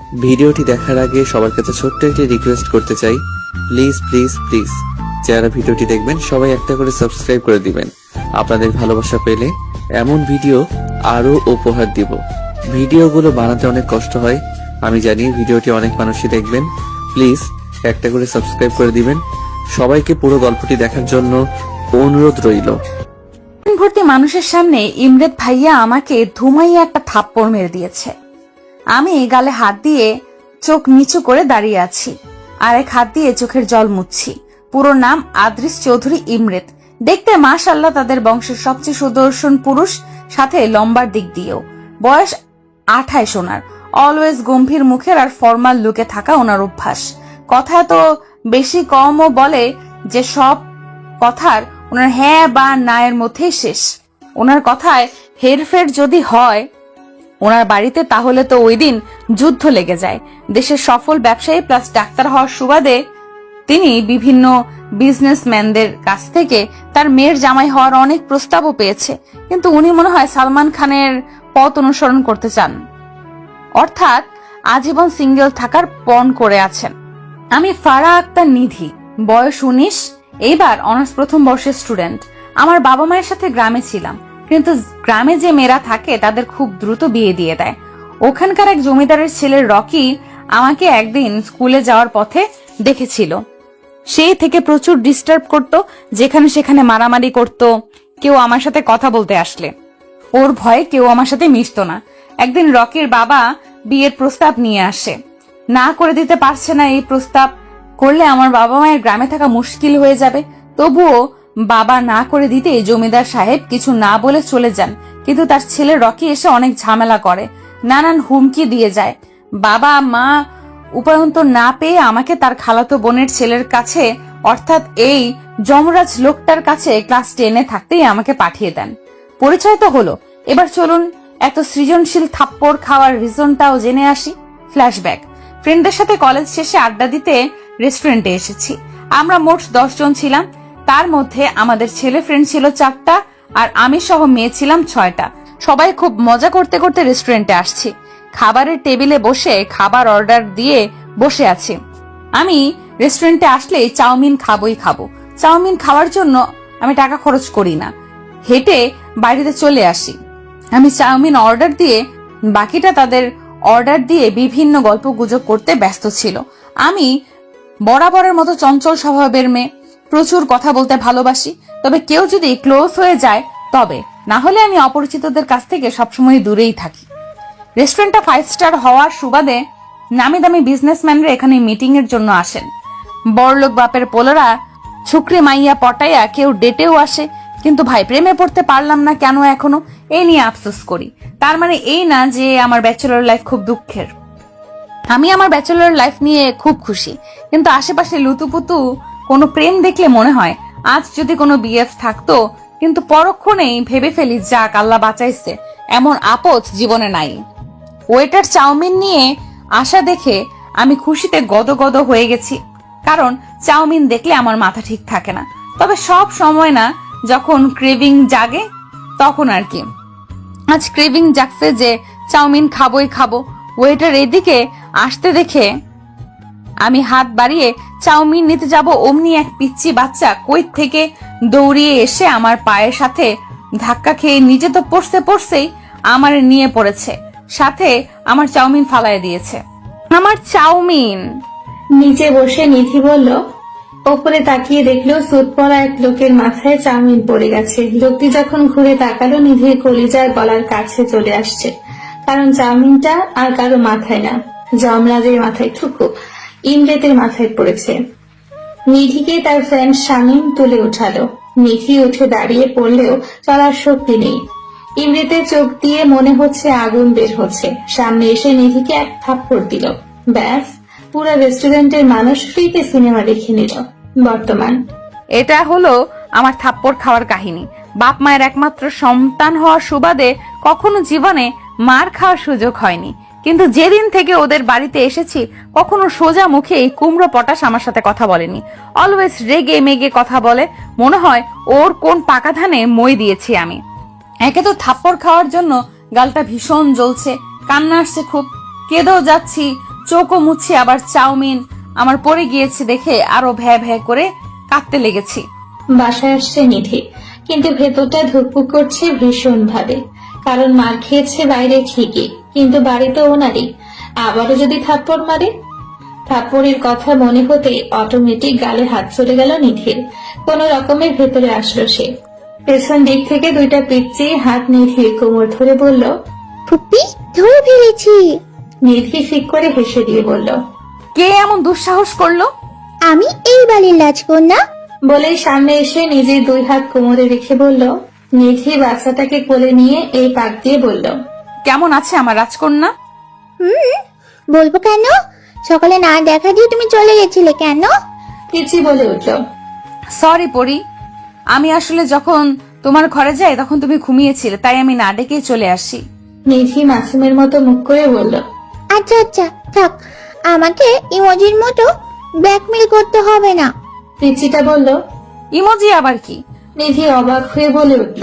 ভিডিওটি দেখার আগে সবার কাছে ছোট্ট একটি রিকোয়েস্ট করতে চাই, প্লিজ প্লিজ প্লিজ যারা ভিডিওটি দেখবেন সবাই একটা করে সাবস্ক্রাইব করে দিবেন। আপনাদের ভালোবাসা পেলে এমন ভিডিও আরো উপহার দিব। ভিডিওগুলো বানাতে অনেক কষ্ট হয়, আমি জানি। ভিডিওটি অনেক মানুষই দেখবেন, প্লিজ একটা করে সাবস্ক্রাইব করে দিবেন। সবাইকে পুরো গল্পটি দেখার জন্য অনুরোধ রইল। ভর্তি মানুষের সামনে ইমরেত ভাইয়া আমাকে ধুমাইয়া একটা থাপ্পড় মেরে দিয়েছে। আমি গালে হাত দিয়ে চোখ নিচু করে দাঁড়িয়ে আছি, আর এক হাত দিয়ে চোখের জল মুছছি। পুরো নাম আদ্রিস চৌধুরী ইমরেত। দেখতে মাশাআল্লাহ তাদের বংশের সবচেয়ে সুদর্শন পুরুষ, সাথে লম্বার দিক দিয়েও। বয়স 28 ওনার। অলওয়েজ গম্ভীর মুখের আর ফর্মাল লুকে থাকা ওনার অভ্যাস। কথা তো বেশি কমও বলে যে সব কথার ওনার হ্যাঁ বা না এর মধ্যেই শেষ। ওনার কথায় হেরফের যদি হয় ওনার বাড়িতে, তাহলে তো ওই দিন যুদ্ধ লেগে যায়। দেশের সফল ব্যবসায়ী প্লাস ডাক্তার হওয়ার সুবাদে তিনি বিভিন্ন বিজনেসম্যানদের কাছ থেকে তার মেয়ের জামাই হওয়ার অনেক প্রস্তাবও পেয়েছে, কিন্তু উনি মনে হয় সালমান খানের পথ অনুসরণ করতে চান, অর্থাৎ আজীবন সিঙ্গেল থাকার পণ করে আছেন। আমি ফারা আক্তার নিধি, বয়স 19, এইবার অনার্স প্রথম বর্ষের স্টুডেন্ট। আমার বাবা মায়ের সাথে গ্রামে ছিলাম, কিন্তু গ্রামে যে মেয়েরা থাকে তাদের খুব দ্রুত বিয়ে দিয়ে দেয়। ওখানকার এক জমিদারের ছেলে রকি আমাকে একদিন স্কুলে যাওয়ার পথে দেখেছিল। সেই থেকে প্রচুর ডিস্টার্ব করত, যেখানে সেখানে মারামারি করত কেউ আমার সাথে কথা বলতে আসলে। ওর ভয়ে কেউ আমার সাথে মিশতো না। একদিন রকির বাবা বিয়ের প্রস্তাব নিয়ে আসে। না করে দিতে পারছে না, এই প্রস্তাব করলে আমার বাবা মায়ের গ্রামে থাকা মুশকিল হয়ে যাবে। তবুও বাবা না করে দিতে জমিদার সাহেব কিছু না বলে চলে যান, কিন্তু তার ছেলে রকি এসে অনেক ঝামেলা করে, নানান হুমকি দিয়ে যায়। বাবা মা উপায়ন্তর না পেয়ে আমাকে তার খালাতো বোনের ছেলের কাছে, অর্থাৎ এই যমরাজ লোকটার কাছে ক্লাস 10-এ থাকতেই আমাকে পাঠিয়ে দেন। পরিচয় তো হলো, এবার চলুন এত সৃজনশীল থাপ্পড় খাওয়ার রিজনটাও জেনে আসি। ফ্ল্যাশব্যাক। ফ্রেন্ডদের সাথে কলেজ শেষে আড্ডা দিতে রেস্টুরেন্টে এসেছি। আমরা মোট 10 জন ছিলাম। তার মধ্যে আমাদের ছেলে ফ্রেন্ড ছিল 4টা, আর আমি সহ মেয়ে ছিলাম 6টা। সবাই খুব মজা করতে করতে রেস্টুরেন্টে আসছি। খাবারের টেবিলে বসে খাবার অর্ডার দিয়ে বসে আছি। আমি রেস্টুরেন্টে আসলেই চাউমিন খাবোই খাবো। চাউমিন খাওয়ার জন্য আমি টাকা খরচ করি না, হেঁটে বাড়িতে চলে আসি। আমি চাউমিন অর্ডার দিয়ে বাকিটা তাদের অর্ডার দিয়ে বিভিন্ন গল্প গুজব করতে ব্যস্ত ছিল। আমি বরাবরের মতো চঞ্চল স্বভাবের মেয়ে, প্রচুর কথা বলতে ভালোবাসি। তবে কেউ যদি ক্লোজ হয়ে যায় তবে, না হলে আমি অপরিচিতদের কাছ থেকে সবসময় দূরেই থাকি। রেস্টুরেন্টটা 5 স্টার হওয়ার সুবাদে নামি দামি বিজনেসম্যানরা এখানে মিটিং এর জন্য আসেন। বড়লোক বাপের পোলারা ছুকরি মাইয়া পটাইয়া কেউ ডেটেও আসে, কিন্তু ভাই প্রেমে পড়তে পারলাম না কেন এখনো, এই নিয়ে আফসোস করি। তার মানে এই না যে আমার ব্যাচেলর লাইফ খুব দুঃখের। আমি আমার ব্যাচেলর লাইফ নিয়ে খুব খুশি, কিন্তু আশেপাশে লুতুপুতু কোনো প্রেম দেখলে মনে হয় আজ যদি কোনো বিএফ থাকতো, কিন্তু পরক্ষণেই ভেবে ফেলি যাক আল্লাহ বাঁচাইছে, এমন আপদ জীবনে নাই। ওয়েটার চাউমিন নিয়ে আসা দেখে আমি খুশিতে গদগদ হয়ে গেছি, কারণ চাউমিন দেখলে আমার মাথা ঠিক থাকে না। তবে সব সময় না, যখন ক্রেভিং জাগে তখন আর কি। আজ ক্রেভিং জাগছে যে চাউমিন খাবোই খাবো। ওয়েটার এদিকে আসতে দেখে আমি হাত বাড়িয়ে চাউমিন নিতে যাব, অমনি এক পিচ্চি বাচ্চা কই থেকে দৌড়িয়ে এসে আমার পায়ের সাথে ধাক্কা খেয়ে নিজে তো পড়ছেই আমার নিয়ে পড়েছে, সাথে আমার চাউমিন ফালায় দিয়েছে। আমার চাউমিন। নিচে বসে নিধি বলল, ওপরে তাকিয়ে দেখলো সুট পরা এক লোকের মাথায় চাউমিন পড়ে গেছে। লোকটি যখন ঘুরে তাকালো, নিধির কলিজার গলার কাছে চলে আসছে, কারণ চাউমিনটা আর কারো মাথায় না, যমরাজের মাথায় ঠুকো ইমরেতের মাথায় পড়েছে। নিধিকে তার ফ্রেন্ড শামীম তুলে উঠালো। নিধি উঠে দাঁড়িয়ে পড়লেও চলার শক্তি নেই। ইমরেতের চোখ দিয়ে মনে হচ্ছে আগুন বের হচ্ছে। সামনে এসে নিধিকে এক থাপ্পড় দিল, ব্যাস পুরো রেস্টুরেন্টের মানুষ ফ্রিতে সিনেমা দেখে নিল। বর্তমান। এটা হলো আমার থাপ্পড় খাওয়ার কাহিনী। বাপ মায়ের একমাত্র সন্তান হওয়ার সুবাদে কখনো জীবনে মার খাওয়ার সুযোগ হয়নি, কিন্তু যেদিন থেকে ওদের বাড়িতে এসেছি কখনো সোজা মুখে কুমড়ো পটাশ আমার সাথে কথা বলেনি। অলওয়েজ রেগে মেগে কথা বলে, মনে হয় ওর কোন পাকা ধানে মই দিয়েছি আমি। একে তো থাপ্পড় খাওয়ার জন্য গালটা ভীষণ জ্বলছে, কান্না আসছে খুব, কেঁদেও যাচ্ছি, চোখও মুছি, আবার চাউমিন আমার পড়ে গিয়েছে দেখে আরো ভ্যা ভ্যা করে কাঁদতে লেগেছি। বাসায় আসছে নিধি, কিন্তু ভেতরটা ধুকপুক করছে ভীষণ ভাবে। কারণ মার খেয়েছে বাইরে ঠিকই, কিন্তু বাড়িতে ওনারই। আবারও যদি থাপ্পড় মারে। থাপ্পড়ের কথা মনে হতে অটোমেটিক গালে হাত চলে গেল নিধির। কোন রকমের ভেতরে আসলো সে। পেছন দিক থেকে দুইটা পিচ্চি হাত নিধির কোমর ধরে বলল, ফুপি ধরে ফেলেছি। নিধি ফিক করে হেসে দিয়ে বলল, কে এমন দুঃসাহস করলো? আমি এই বাড়ির রাজকন্যা। বলেই সামনে এসে নিজের দুই হাত কোমরে রেখে বলল। নিধি বাচ্চাটাকে কোলে নিয়ে এই পাক দিয়ে বলল, কেমন আছে আমার রাজকন্যা? বলবো কেন? সকালে না দেখা দিয়ে তুমি চলে গেছিলে কেন? পিচ্চি বলে উঠল, সরি পরি, আমি আসলে যখন তোমার ঘরে যাই তখন তুমি ঘুমিয়েছিলে, তাই আমি না ডেকেই চলে আসি। নিধি মাসুমের মতো মুখ করে বলল, আচ্ছা আচ্ছা থাক, আমাকে ইমোজির মতো ব্ল্যাকমেল করতে হবে না। পিচ্চিটা বলল। ইমোজি আবার কি? নিধি অবাক হয়ে বলে উঠল,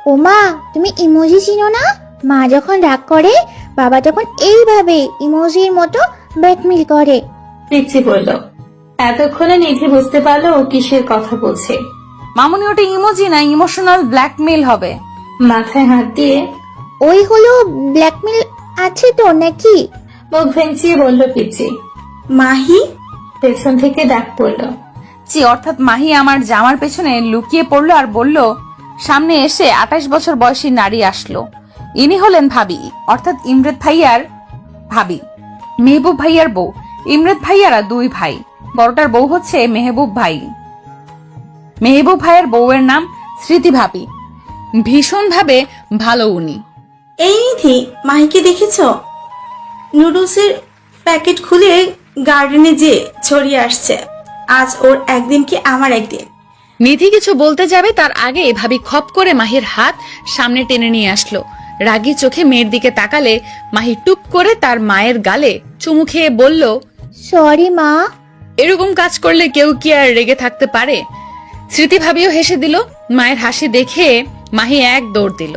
ও মা, তুমি ইমোজি চিনো না? মা যখন রাগ করে বাবা তখন এইভাবে ইমোজির মতো ব্ল্যাকমেল করে। পিচ্চি বলল। এতক্ষণে নিধি বুঝতে পারলো ও কিসের কথা বলছে। মামুনি, ওটা ইমোজি না, ইমোশনাল ব্ল্যাকমেল হবে। মাথায় হাত দিয়ে ওই হলো ব্ল্যাকমেল আছে তো নাকি? মুখ ভেঙচিয়ে বলল পিচ্চি। মাহি, পেছন থেকে ডাক পড়ল। জি, অর্থাৎ মাহি আমার জামার পেছনে লুকিয়ে পড়লো আর বলল, সামনে এসে 28 বছর বয়সী নারী আসলো। ইনি হলেন ভাবি, অর্থাৎ ইমরেদ ভাইয়ার ভাবি, মেহবুব ভাইয়ার বউ। ইমরেদ ভাইয়ারা দুই ভাই, বড়টার বউ হচ্ছে মেহবুব ভাই। মেহবুব ভাইয়ের বউয়ের নাম স্মৃতি ভাবি। ভীষণ ভাবে ভালো উনি। এই নিধি, মাহিকে দেখেছ? নুডলসের প্যাকেট খুলে গার্ডেনে যে ছড়িয়ে আসছে। আজ ওর একদিন কি আমার একদিন। নিধি কিছু বলতে যাবে তার আগে ভাবি খপ করে মাহির হাত সামনে টেনে নিয়ে আসলো। রাগী চোখে মেয়ের দিকে তাকালে মাহি টুপ করে তার মায়ের গালে চুমু খেয়ে বলল, সরি মা। এরকম কাজ করলে কেউ কি আর রেগে থাকতে পারে? স্মৃতি ভাবিও হেসে দিল। মায়ের হাসি দেখে মাহি এক দৌড় দিল।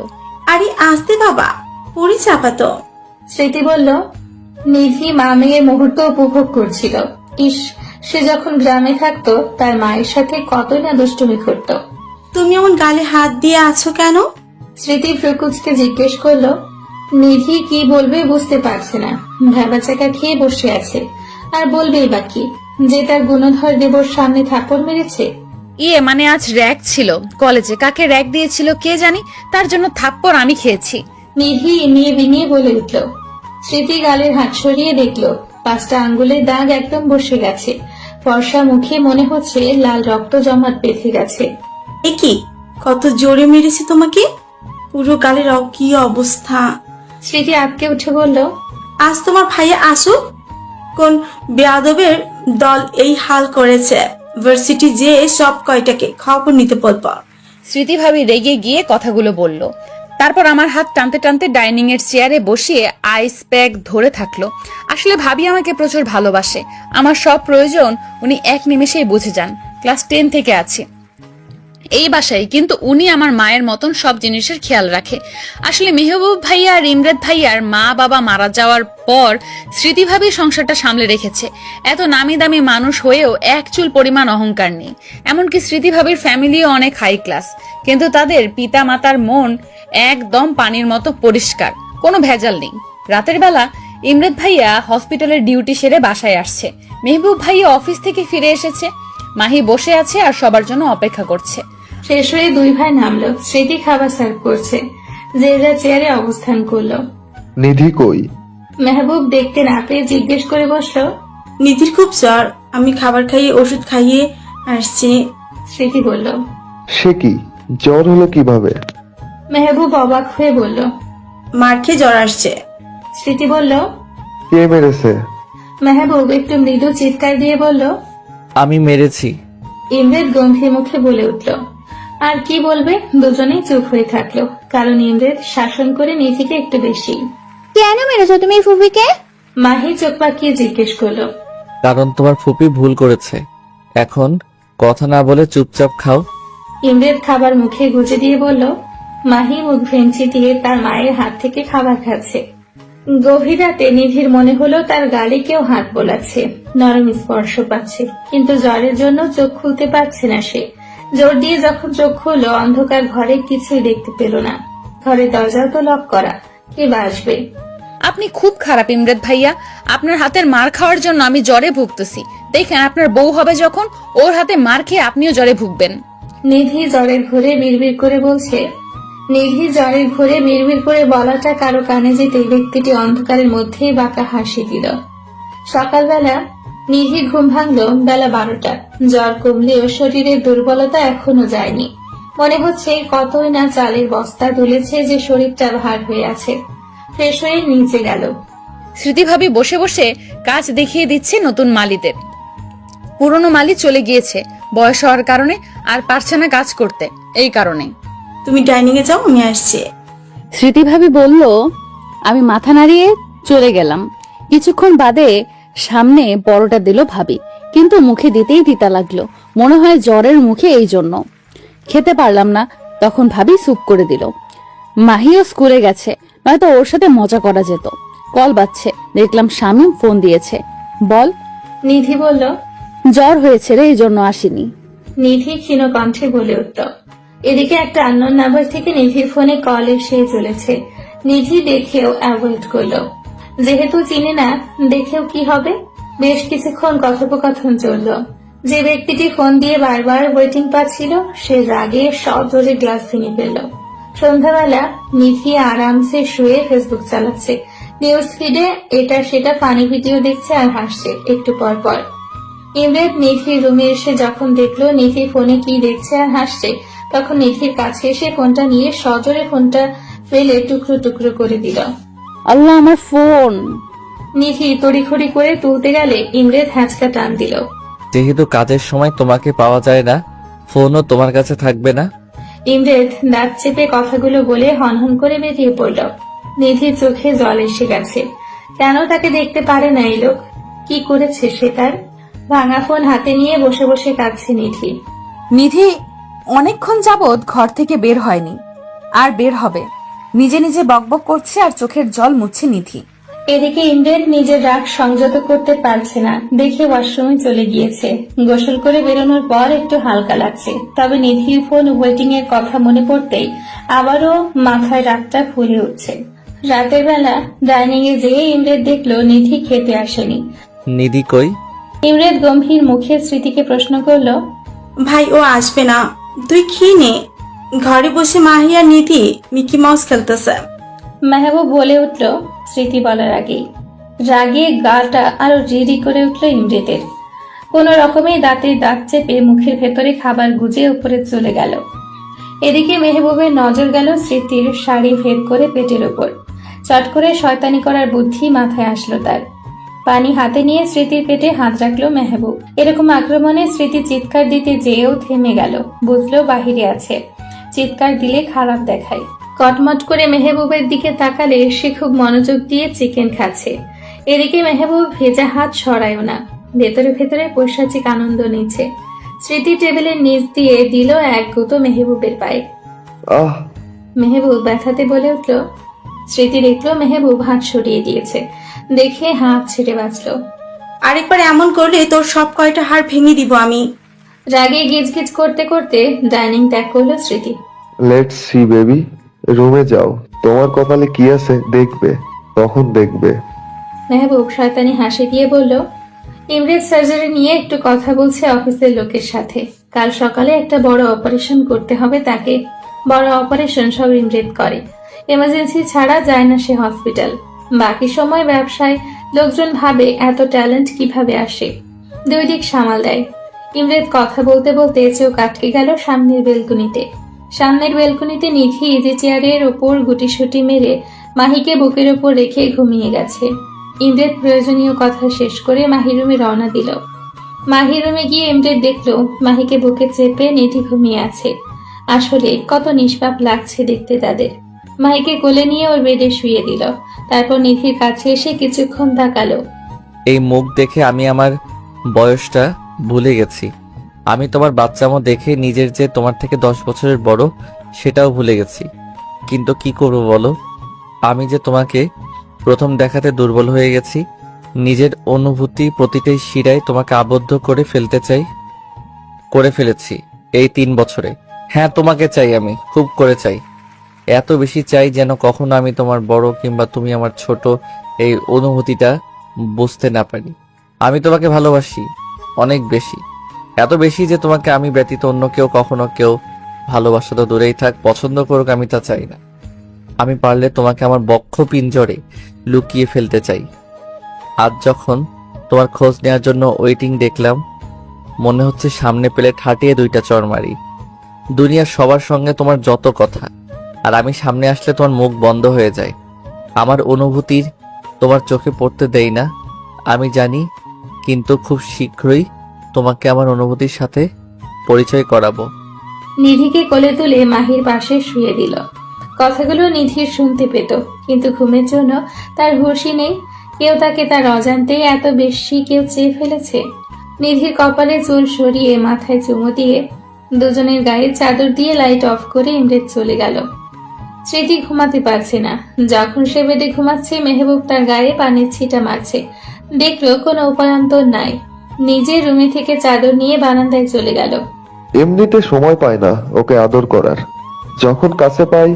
আরে আসতে বাবা, পরি চাপাতো। স্মৃতি বলল। নিধি মা মেয়ের মুহূর্ত উপভোগ করছিল। ইস, সে যখন গ্রামে থাকতো তার মায়ের সাথে কতই না দুষ্টুমি করত। তুমি এমন গালে হাত দিয়ে আছো কেন? স্মৃতি প্রকুচকে জিজ্ঞেস করলো। নিধি কি বলবে বুঝতে পারছে না, ভেবাচাকা খেয়ে বসে আছে। আর বলবেই বা কি, যে তার গুণধর দেবর সামনে থাপ্পড় মেরেছে। মানে আজ র‍্যাগ ছিল কলেজে, কাকে র‍্যাগ দিয়েছিল কে জানি, তার জন্য থাপ্পড় আমি খেয়েছি। নিধি নিয়ে বিনিয়ে বলে উঠল। স্মৃতি গালের হাত সরিয়ে দেখলো 5টা আঙ্গুলের দাগ একদম বসে গেছে। ফর্সা মুখে মনে হচ্ছে লাল রক্ত জমাট বেঁধে গেছে। এ কি, কত জোরে মেরেছে তোমাকে? পুরো গালের কি অবস্থা। স্মৃতি আটকে উঠে বলল, আজ তোমার ভাইয়া আসুক। কোন বেয়াদবের দল এই হাল করেছে? ভার্সিটি যে সব কয়টাকে খবর নিতে বলব। স্মৃতি ভাবি রেগে গিয়ে কথাগুলো বলল। তারপর আমার হাত টানতে টানতে ডাইনিং এর চেয়ারে বসিয়ে আইস প্যাক ধরে থাকলো। আসলে ভাবি আমাকে প্রচুর ভালোবাসে। আমার সব প্রয়োজন উনি এক নিমেষেই বুঝে যান। ক্লাস 10 থেকে আছি এই বাসায়, কিন্তু উনি আমার মায়ের মতন সব জিনিসের খেয়াল রাখে। আসলে মেহবুব ভাইয়া আর ইমরাদ ভাইয়ার মা বাবা মারা যাওয়ার পর স্মৃতি ভাবি সংসারটা সামলে রেখেছে। এত নামি দামি মানুষ হয়েও এক চুল পরিমাণ অহংকার নেই। এমনকি স্মৃতি ভাবির ফ্যামিলিও অনেক হাই ক্লাস, কিন্তু তাদের পিতা মাতার মন একদম পানির মতো পরিষ্কার, কোনো ভেজাল নেই। রাতের বেলা ইমরাদ ভাইয়া হসপিটালের ডিউটি সেরে বাসায় আসছে। মেহবুব ভাইয়া অফিস থেকে ফিরে এসেছে। মাহি বসে আছে আর সবার জন্য অপেক্ষা করছে। শেষ হয়ে দুই ভাই নামলো। স্মৃতি খাবার সার্ভ করছে, যে যা চেয়ারে অবস্থান করলো। নিধি কই? মেহবুব দেখতে না পেয়ে জিজ্ঞেস করে বসলো। নিধির খুব জ্বর, আমি খাবার খাইয়ে ওষুধ খাইয়ে আসছি। স্মৃতি বলল। সে কি, জ্বর হলো কিভাবে? মেহবুব অবাক হয়ে বলল। মার খেয়ে জ্বর আসছে। স্মৃতি বলল। কে মেরেছে? মেহবুব একটু মৃদু চিৎকার দিয়ে বলল, আমি মেরেছি। ইমরেদ গম্ভীর মুখে বলে উঠল। আর কি বলবে, দুজনেই চুপ হয়ে থাকলো। কারণ ইমরেদ শাসন করে নিধিকে একটু বেশি। কেন মেরেছো তুমি ফুপিকে? মাহি চোখ পাকিয়ে জিজ্ঞেস করলো। কারণ তোমার ফুপি ভুল করেছে। এখন কথা না বলে চুপচাপ খাও। ইমরেদ খাবার মুখে গুজে দিয়ে বলল। মাহি মুখ ভেঙচি দিয়ে তার মায়ের হাত থেকে খাবার খাচ্ছে। গভীর রাতে নিধির মনে হলো তার গালে কেউ হাত বোলাচ্ছে, নরম স্পর্শ পাচ্ছে, কিন্তু জ্বরের জন্য চোখ খুলতে পারছে না সে। জোর দিয়ে যখন চোখ খুললো, অন্ধকার ঘরে কিছুই দেখতে পেল না। ঘরের দরজাও তো লক করা, কে বা আসবে? আপনি খুব খারাপ ইমরান ভাইয়া, আপনার হাতের মার খাওয়ার জন্য আমি জ্বরে ভুগতেছি। দেখেন আপনার বউ হবে যখন, ওর হাতে মার খেয়ে আপনিও জ্বরে ভুগবেন। নিধি জ্বরের ঘোরে বিড়বিড় করে বলছে। নিধি জ্বরের ঘোরে বিড়বিড় করে বলাটা কারো কানে যেতে ব্যক্তিটি অন্ধকারের মধ্যেই বাঁকা হাসি দিল। সকালবেলা নিধি ঘুম ভাঙলো বেলা 12টা। জ্বর কমলেও শরীরের দুর্বলতা এখনো যায়নি। মনে হচ্ছে কতই না চালের বস্তা তুলেছে যে শরীরটা ভার হয়ে আছে। ফ্রেশ হয়ে নিচে গেল। স্মৃতি ভাবি বসে বসে কাজ দেখিয়ে দিচ্ছে নতুন মালিদের। পুরনো মালি চলে গিয়েছে বয়স হওয়ার কারণে, আর পারছে না কাজ করতে, এই কারণে। তুমি ডাইনিং এ যাও, আমি আসছি। স্মৃতি ভাবি বলল। আমি মাথা নাড়িয়ে চলে গেলাম। কিছুক্ষণ বাদে সামনে পরোটা দিল ভাবি, কিন্তু মুখে দিতেই তিতা লাগলো। মনে হয় জ্বরের মুখে, এই জন্য খেতে পারলাম না। তখন ভাবি স্যুপ করে দিল। মাহিও স্কুলে গেছে, নয়তো ওর সাথে মজা করা যেত। কল বাজছে, দেখলাম শামীম ফোন দিয়েছে। বল। নিধি বলল। জ্বর হয়েছে রে, এই জন্য আসিনি। নিধি ক্ষীণ কণ্ঠে বলে উঠল। এদিকে একটা আননোন নাম্বার থেকে নিধির ফোনে কল এসে চলেছে। নিধি দেখেও অ্যাভয়েড করলো, যেহেতু চিনি না দেখেও কি হবে। বেশ কিছুক্ষণ কথোপকথন চলল। যে ব্যক্তিটি ফোন দিয়ে বারবার ওয়েটিং পাচ্ছিল সে রাগে সজোরে গ্লাস ভেঙে ফেলল। সন্ধ্যাবেলা নিধি আরামসে শুয়ে ফেসবুক চালাচ্ছে। নিউজ ফিডে এটা সেটা ফানি ভিডিও দেখছে আর হাসছে একটু পর পর। ইমরান নিধির রুমে এসে যখন দেখলো নিধি ফোনে কি দেখছে আর হাসছে, তখন নিধির কাছে এসে ফোনটা নিয়ে সজোরে ফোনটা ফেলে টুকরো টুকরো করে দিল। আল্লাহ, আমার ফোন! নিধি তড়িঘড়ি করে তুলতে গেলে ইমরান হ্যাঁচকা টান দিল। যেহেতু কাজের সময় তোমাকে পাওয়া যায় না, ফোনও তোমার কাছে থাকবে না। ইমরান দাঁত চেপে কথাগুলো বলে হনহন করে বেরিয়ে পড়ল। নিধির চোখে জল এসে গেছে। কেন তাকে দেখতে পারে না এই লোক? কি করেছে সে তার? ভাঙা ফোন হাতে নিয়ে বসে বসে কাঁদছে নিধি। নিধি অনেকক্ষণ যাবৎ ঘর থেকে বের হয়নি, আর বের হবে। নিজে নিজে বকবক করছে আর চোখের জল মুছছে নিধি। এদিকে ইমরান নিজের রাগ সংযত করতে পারছে না, দেখে ওয়াশরুমে চলে গিয়েছে। গোসল করে বেরোনোর পর একটু হালকা লাগছে, তবে নিধির ফোন ওয়েটিং এর কথা মনে পড়তেই আবারও মাথায় রাগটা ফুলে উঠছে। রাতের বেলা ডাইনিং এ যেয়ে ইমরান দেখলো নিধি খেতে আসেনি। নিধি কই? ইমরান গম্ভীর মুখে স্মৃতিকে প্রশ্ন করলো। ভাই ও আসবে না, তুই খেয়ে নে। ঘরে বসে মাহি আর নিধি মিকি মাউস খেলতেছে। মেহবুব বলে উঠল স্মৃতি বলার আগেই। রাগে গাটা আরো রিরি করে উঠল ইমরানের। কোন রকমে দাঁতের দাঁত চেপে মুখের ভেতরে খাবার গুজে উপরে চলে গেল। এদিকে মেহবুবের নজর গেল স্মৃতির শাড়ি ভেদ করে পেটের উপর। চট করে শয়তানি করার বুদ্ধি মাথায় আসলো তার। পানি হাতে নিয়ে স্মৃতির পেটে হাত রাখলো মেহবুব। এরকম আক্রমণে স্মৃতি চিৎকার দিতে যেয়েও থেমে গেল, বুঝলো বাহিরে আছে, চিৎকার দিলে খারাপ দেখায়। কটমট করে মেহবুবের দিকে তাকালে সে খুব মনোযোগ দিয়ে চিকেন খাচ্ছে। এদিকে মেহবুব ভেজা হাত সরায়ও না, ভেতরে ভেতরে পৈশাচিক আনন্দ নিচ্ছে। স্মৃতি টেবিলের নিচ দিয়ে দিল এক গুঁতো মেহবুবের পায়ে। আহ! মেহবুব ব্যথাতে বলে উঠল। স্মৃতি দেখলো মেহবুব হাত সরিয়ে দিয়েছে, দেখে হাত ছেড়ে বাঁচলো। আরেকবার এমন করলে তোর সব কয়টা হাড় ভেঙে দিব আমি। রাগে গিজগিজ করতে করতে ডাইনিং ত্যাগ করলো স্মৃতি। লেটস সি বেবি, রুমে যাও, তোমার কপালে কি আছে দেখবে, তখন দেখবে। মেহবুব শয়তানি হাসি দিয়ে বলল, ইমরেজ সার্জারি নিয়ে একটু কথা বলছে অফিসের লোকের সাথে। কাল সকালে একটা বড় অপারেশন করতে হবে তাকে। বড় অপারেশন সব ইমরেজ করে, এমার্জেন্সি ছাড়া যায় না সে হসপিটাল। বাকি সময় ব্যবসায় লোকজন ভাবে এত ট্যালেন্ট কিভাবে আসে, দুই দিক সামাল দেয়। ইমরেজ কথা বলতে বলতে চোখ আটকে গেল সামনের বেলকনিতে। সামনের বেলকনিতে নিধি ইজি চেয়ারের ওপর গুটিসুটি মেরে মাহিকে বুকের ওপর রেখে ঘুমিয়ে গেছে। ইমরেদ প্রয়োজনীয় কথা শেষ করে মাহির রুমে রওনা দিল। মাহির রুমে গিয়ে ইমরেদ দেখলো মাহিকে বুকে চেপে নিধি ঘুমিয়ে আছে। আসলে কত নিষ্পাপ লাগছে দেখতে তাদের। মাহিকে কোলে নিয়ে ওর বেডে শুয়ে দিল, তারপর নিধির কাছে এসে কিছুক্ষণ তাকালো। এই মুখ দেখে আমি আমার বয়সটা ভুলে গেছি। আমি তোমার বাচ্চামো দেখে নিজের যে তোমার থেকে 10 বছরের বড় সেটাও ভুলে গেছি। কিন্তু কি করবো বলো, আমি যে তোমাকে প্রথম দেখাতে দুর্বল হয়ে গেছি। নিজের অনুভূতি প্রতিটাই শিরায় তোমাকে আবদ্ধ করে ফেলতে চাই, করে ফেলেছি এই 3 বছরে। হ্যাঁ, তোমাকে চাই, আমি খুব করে চাই, এত বেশি চাই যেন কখনো আমি তোমার বড় কিংবা তুমি আমার ছোট এই অনুভূতিটা বুঝতে না পারি। আমি তোমাকে ভালোবাসি অনেক বেশি, এত বেশি যে তোমাকে আমি ব্যতীত অন্য কখনো কেউ ভালোবাসা তো দূরেই থাক, পছন্দ করুক, আমি তা চাই না। আমি পারলে তোমাকে আমার বক্ষ পিঞ্জরে লুকিয়ে ফেলতে চাই। আজ যখন তোমার খোঁজ নেওয়ার জন্য ওয়েটিং দেখলাম, মনে হচ্ছে সামনে পেলে ঠাটিয়ে 2টা চড় মারি। দুনিয়ার সবার সঙ্গে তোমার যত কথা, আর আমি সামনে আসলে তোমার মুখ বন্ধ হয়ে যায়। আমার অনুভূতির তোমার চোখে পড়তে দেই না, আমি জানি, কিন্তু খুব শীঘ্রই তোমাকে আমার অনুভূতির সাথে পরিচয় করাবো। নিধিকে কোলে তুলে মাহির পাশে শুয়ে দিল। কথাগুলো নিধির শুনতে পেত, কিন্তু ঘুমের জন্য তার হুঁশই নেই। কেউ তাকে তার অজান্তেই এত বেশি কেউ চেয়ে ফেলেছে। নিধির কপালে চুল সরিয়ে মাথায় চুমু দিয়ে দুজনের গায়ে চাদর দিয়ে লাইট অফ করে ইমরেদ চলে গেল। স্মৃতি ঘুমাতে পারছে না। যখন সে বেডে ঘুমাচ্ছে, মেহবুব তার গায়ে পানির ছিটা মারছে। দেখলো কোনো উপায়ন্তর নাই, নিজের রুমে থেকে চাদর নিয়ে বারান্দায় চলে গেল। এমনিতে সময় পায় না ওকে আদর করার। যখন কাছে পাই,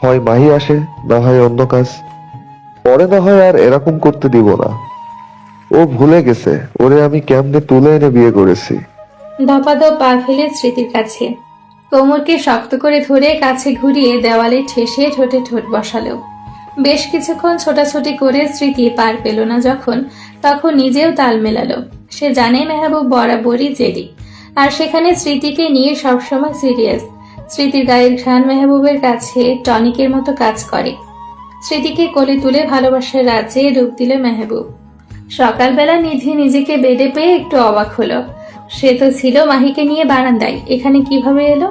হয় মাহি আসে, না হয় অন্য কাজ। পরে না হয় আর এরকম করতে দিব না। ও ভুলে গেছে ওরে আমি কেমনে তুলে এনে বিয়ে করেছি। ধপাধপ পা ফেলে স্মৃতির কাছে কোমরকে শক্ত করে ধরে কাছে ঘুরিয়ে দেওয়ালে ঠেসে ঠোঁটে ঠোঁট বসালো। বেশ কিছুক্ষণ ছোটাছুটি করে স্মৃতি পার পেল না যখন, তখন নিজেও তাল মেলালো। সে জানে মেহবুব বরাবরই জেদি, আর সেখানে স্মৃতিকে নিয়ে সবসময় সিরিয়াস। স্মৃতির গায়ের ঘ্রাণ মেহবুবের কাছে টনিকের মতো কাজ করে। স্মৃতিকে কোলে তুলে ভালোবাসার রাজ্যে ডুব দিল মেহবুব। সকালবেলা নিধি নিজেকে বেডে পেয়ে একটু অবাক হলো। সে তো ছিল মাহিকে নিয়ে বারান্দায়, এখানে কিভাবে এলো?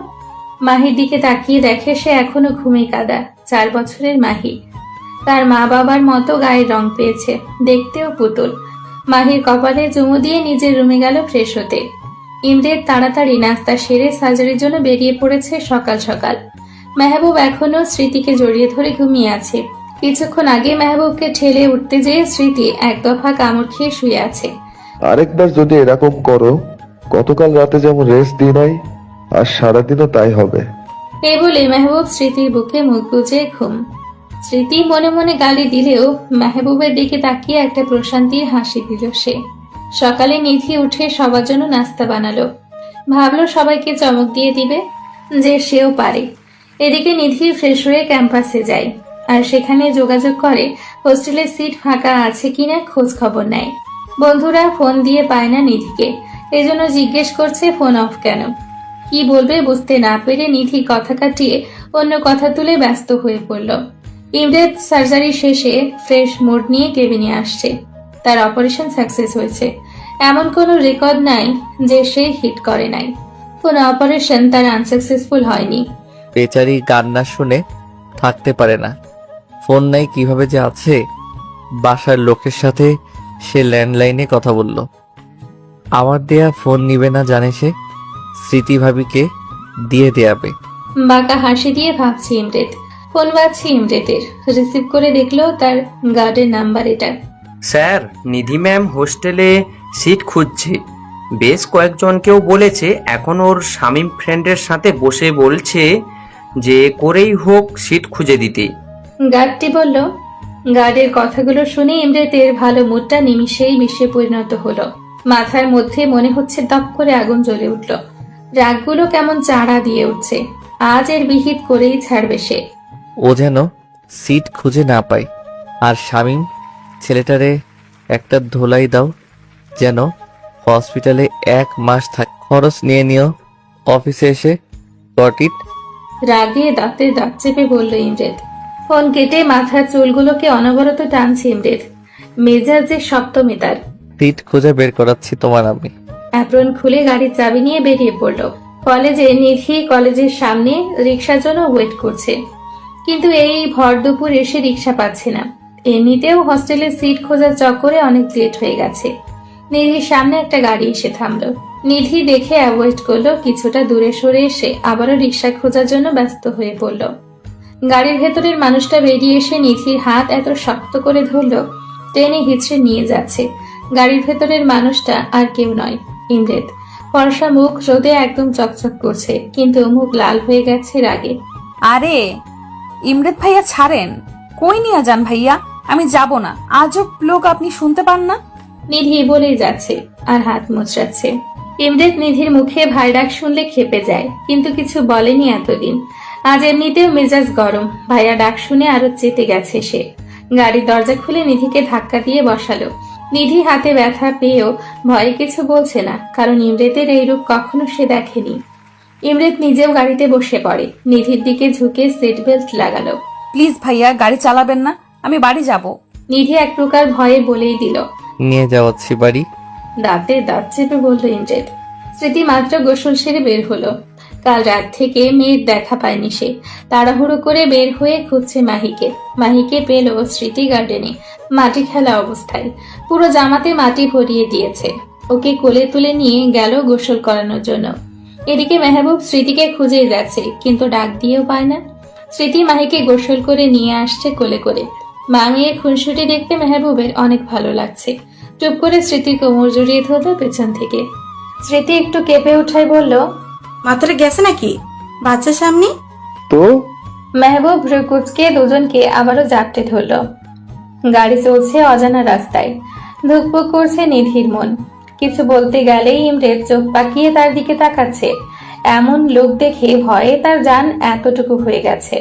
মাহির দিকে তাকিয়ে দেখে সে এখনো ঘুমে কাদা। 4 বছরের মাহি, তার মা বাবার মতো গায়ের রং পেয়েছে, দেখতেও পুতুল। মাহির কপালে চুমু দিয়ে নিজের রুমে গেল ফ্রেশ হতে। ইমরেদ তাড়াতাড়ি নাস্তা সেরে সার্জারির জন্য বেরিয়ে পড়েছে সকাল সকাল। মেহবুব এখনো স্মৃতিকে জড়িয়ে ধরে ঘুমিয়ে আছে। কিছুক্ষণ আগে মেহবুবকে ঠেলে উঠতে যেয়ে স্মৃতি এক দফা কামড় খেয়ে শুয়ে আছে। আরেকবার যদি এরকম করো, গতকাল রাতে যেমন রেস্ট দিই নাই, আর সারাদিনও তাই হবে। এই বলে মেহবুব স্মৃতির বুকে মুখ গুজে ঘুম। স্মৃতি মনে মনে গালি দিলেও মেহবুবের দিকে তাকিয়ে একটা প্রশান্তির হাসি দিল সে। সকালে নিধি উঠে সবার জন্য নাস্তা বানালো। ভাবলো সবাইকে চমক দিয়ে দিবে যে সেও পারে। এদিকে নিধি ফ্রেশ হয়ে ক্যাম্পাসে যায়, আর সেখানে যোগাযোগ করে হোস্টেলের সিট ফাঁকা আছে কিনা খোঁজ খবর নেয়। বন্ধুরা ফোন দিয়ে পায় না নিধিকে, এজন্য জিজ্ঞেস করছে ফোন অফ কেন। কি বলবে বুঝতে না পেরে নিধি কথা কাটিয়ে অন্য কথা তুলে ব্যস্ত হয়ে পড়ল। ইমরেদ সার্জারি শেষে ফ্রেশ মুড নিয়ে কেবিনে আসছে। তার অপারেশন সাকসেস হয়েছে, এমন কোনো রেকর্ড নাই যে সে হিট করে নাই। কোনো অপারেশন তার আনসাকসেসফুল হয়নি। বেচারি গান না শুনে থাকতে পারে না। ফোন নাই কিভাবে যে আছে। বাসার লোকের সাথে সে ল্যান্ডলাইনে কথা বলল। আমার দেয়া ফোন নিবে না জানে সে, স্মৃতি ভাবিকে দিয়ে দেয়াবে। বাঁকা হাসি দিয়ে ভাবছি ইমরেদ। ফোন বাজছে ইমরেদের। রিসিভ করে দেখলো তার গার্ডের নাম্বার এটা। স্যার, নিধি ম্যাম হোস্টেলে সিট খুঁজছে। বেশ কয়েকজনকেও বলেছে। এখন ওর শামীম ফ্রেন্ডের সাথে বসে বলছে যে করেই হোক সিট খুঁজে দিতে। গার্ডটি বলল। গার্ডের কথাগুলো শুনে ইমরেদের ভালো মুডটা নিমিষেই বিষে পরিণত হলো। মাথার মধ্যে মনে হচ্ছে দপ করে আগুন জ্বলে উঠল। রাগগুলো কেমন চাড়া দিয়ে উঠছে। আজ এর বিহিত করেই ছাড়বে সে। ও যেন সিট খুঁজে না পায়। আর শামীম ছেলেটারে একটা ধোলাই দাও, যেন হসপিটালে 1 মাস খরচ নিয়ে নিও, অফিসে এসে গট ইট। রাগে দাঁতে দাঁত চেপে বলল ইমরেদ। ফোন কেটে মাথার চুলগুলোকে অনবরত টানছে ইমরেদ। মেজাজে সপ্তমী তার। সিট খুঁজে বের করাচ্ছি তোমার আমি। অ্যাপ্রন খুলে গাড়ির চাবি নিয়ে বেরিয়ে পড়ল। কলেজে নিধি কলেজের সামনে রিক্সার জন্য ওয়েট করছে, কিন্তু এই ভর দুপুর এসে রিক্সা পাচ্ছে না। এমনিতেও হস্টেলের সিট খোঁজার চক্করে অনেক লেট হয়ে গেছে। নিধির সামনে একটা গাড়ি এসে থামলো। নিধি দেখে অ্যাভয়েড করলো। কিছুটা দূরে সরে এসে আবারও রিক্সা খোঁজার জন্য ব্যস্ত হয়ে পড়ল। গাড়ির ভেতরের মানুষটা বেরিয়ে এসে নিধির হাত এত শক্ত করে ধরল, টেনে হিচড়ে নিয়ে যাচ্ছে। গাড়ির ভেতরের মানুষটা আর কেউ নয়, ইমরেদ। ফর্সা মুখ রোদে একদম চকচক করছে, কিন্তু মুখ লাল হয়ে গেছে রাগে। আরে ইমরেদ ভাইয়া ছাড়েন, কই নিয়ে যান ভাইয়া? আমি যাব না। আজব লোক, আপনি শুনতে পান না? নিধি বলেই যাচ্ছে আর হাত মোচড়াচ্ছে। ইমরেদ নিধির মুখে ভাই ডাক শুনলে খেপে যায়, কিন্তু কিছু বলেনি এতদিন। আজ এমনিতেও মেজাজ গরম, ভাইয়া ডাক শুনে আরো চেতে গেছে সে। গাড়ির দরজা খুলে নিধিকে ধাক্কা দিয়ে বসালো। নিধি হাতে ব্যথা পেয়েও ভয়ে কিছু বলছে না, কারণ ইমরেদের এই রূপ কখনো সে দেখেনি। ইমরেদ নিজেও গাড়িতে বসে পড়ে, নিধির দিকে ঝুঁকে সিট বেল্ট লাগালো। প্লিজ ভাইয়া, গাড়ি চালাবেন না, আমি বাড়ি যাব। নিধি এক প্রকার ভয়ে বলেই দিল। নিয়ে যাওয়াচ্ছি বাড়ি। দাঁতে দাঁত চেপে বলল ইমরেদ। স্মৃতি মাত্র গোসল সেরে বের হলো। কাল রাত থেকে মেয়ের দেখা পায়নি সে। তাড়াহুড়ো করে বের হয়ে খুঁজছে মাহিকে। মাহিকে পেল স্মৃতি গার্ডেনে, মাটি খেলা অবস্থায়। পুরো জামাতে মাটি ভরিয়ে দিয়েছে। ওকে কোলে তুলে নিয়ে গেল গোসল করানোর জন্য। এদিকে মেহবুব স্মৃতিকে খুঁজেই যাচ্ছে, কিন্তু ডাক দিয়েও পায় না। স্মৃতি মাহিকে গোসল করে নিয়ে আসছে কোলে করে। মা মেয়ের খুনসুটি দেখতে মেহবুবের অনেক ভালো লাগছে। চুপ করে স্মৃতির কোমর জড়িয়ে ধরল পেছন থেকে। স্মৃতি একটু কেঁপে উঠায় বলল, মাথাটা গেছে নাকি বাচ্চার সামনে? তো মেহবুব ভ্রুকুচকে দুজনকে আবারও জাপটে ধরল। গাড়ি চলছে অজানা রাস্তায়। ধুকপুক করছে নিধির মন। কিছু বলতে গেলেই ইমরেদ চোখ পাকিয়ে তার দিকে তাকাচ্ছে। এমন লোক দেখে ভয়ে তার জান এতটুকু হয়ে গেছে।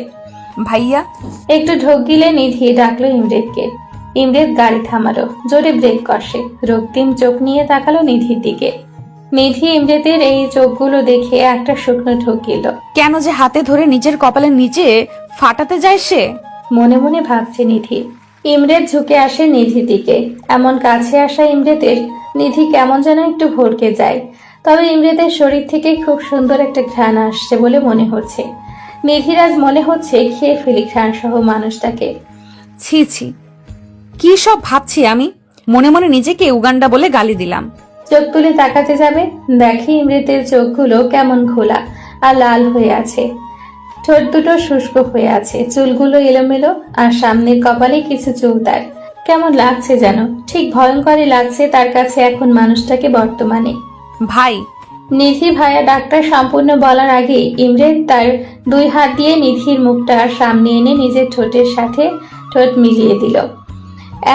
ভাইয়া, একটু ঢোক গিলে নিধি ডাকলো ইমরেদকে। ইমরেদ গাড়ি থামালো, জোরে ব্রেক কষে। রক্তিম চোখ নিয়ে তাকালো নিধির দিকে। নিধি ইমরেদের এই চোখগুলো দেখে একটা শুকনো ঢোক গেল। কেন যে হাতে ধরে নিজের কপালের নিচে ফাটাতে যায় সে? মনে মনে ভাবছে নিধি। ইমরেদ ঝুঁকে আসে নিধির দিকে। এমন কাছে আসা ইমরেদের নিধি কেমন যেন একটু ভড়কে যায়। তবে ইমরেদের শরীর থেকে খুব সুন্দর একটা ঘ্রাণ আসছে বলে মনে হচ্ছে। নিধির আজ মনে হচ্ছে খেয়ে ফেলি ঘ্রাণ সহ মানুষটাকে। ছি ছি, কি সব ভাবছি আমি? মনে মনে নিজেকে উগান্ডা বলে গালি দিলাম। চোখ তুলে তাকাতে যাবে, দেখে ইমরেদের চোখগুলো কেমন খোলা আর লাল হয়ে আছে। ঠোঁট দুটো শুষ্ক হয়ে আছে, চুলগুলো এলোমেলো, আর সামনের কপালে কিছু চুল তার। কেমন লাগছে যেন, ঠিক ভয়ঙ্করই লাগছে তার কাছে এখন মানুষটাকে বর্তমানে। ভাই, নিধি ভাইয়া ডাক্তার সম্পূর্ণ বলার আগে ইমরেদ তার দুই হাত দিয়ে নিধির মুখটা সামনে এনে নিজের ঠোঁটের সাথে ঠোঁট মিলিয়ে দিল।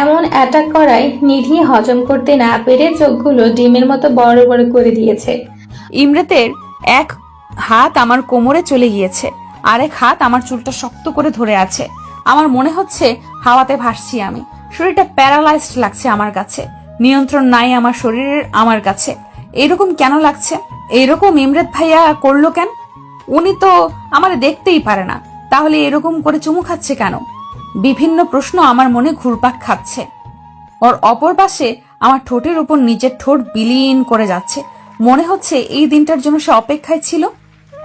এমন অ্যাটাক করায় নিধি হজম করতে না পেরে চোখগুলো ডিমের মতো বড় বড় করে দিয়েছে। ইমরেতের এক হাত আমার কোমরে চলে গিয়েছে, আরেক হাত আমার চুলটা শক্ত করে ধরে আছে। আমার মনে হচ্ছে হাওয়াতে ভাসছি আমি। শরীরটা প্যারালাইজড লাগছে আমার কাছে, নিয়ন্ত্রণ নাই আমার শরীরের আমার কাছে। এরকম কেন লাগছে? এরকম ইমরেদ ভাইয়া করলো কেন? উনি তো আমার দেখতেই পারে না, তাহলে এরকম করে চুমু খাচ্ছে কেন? বিভিন্ন প্রশ্ন আমার মনে ঘুরপাক খাচ্ছে। ওর অপর পাশে আমার ঠোঁটের উপর নিজের ঠোঁট বিলীন করে যাচ্ছে। মনে হচ্ছে এই দিনটার জন্য সে অপেক্ষায় ছিল।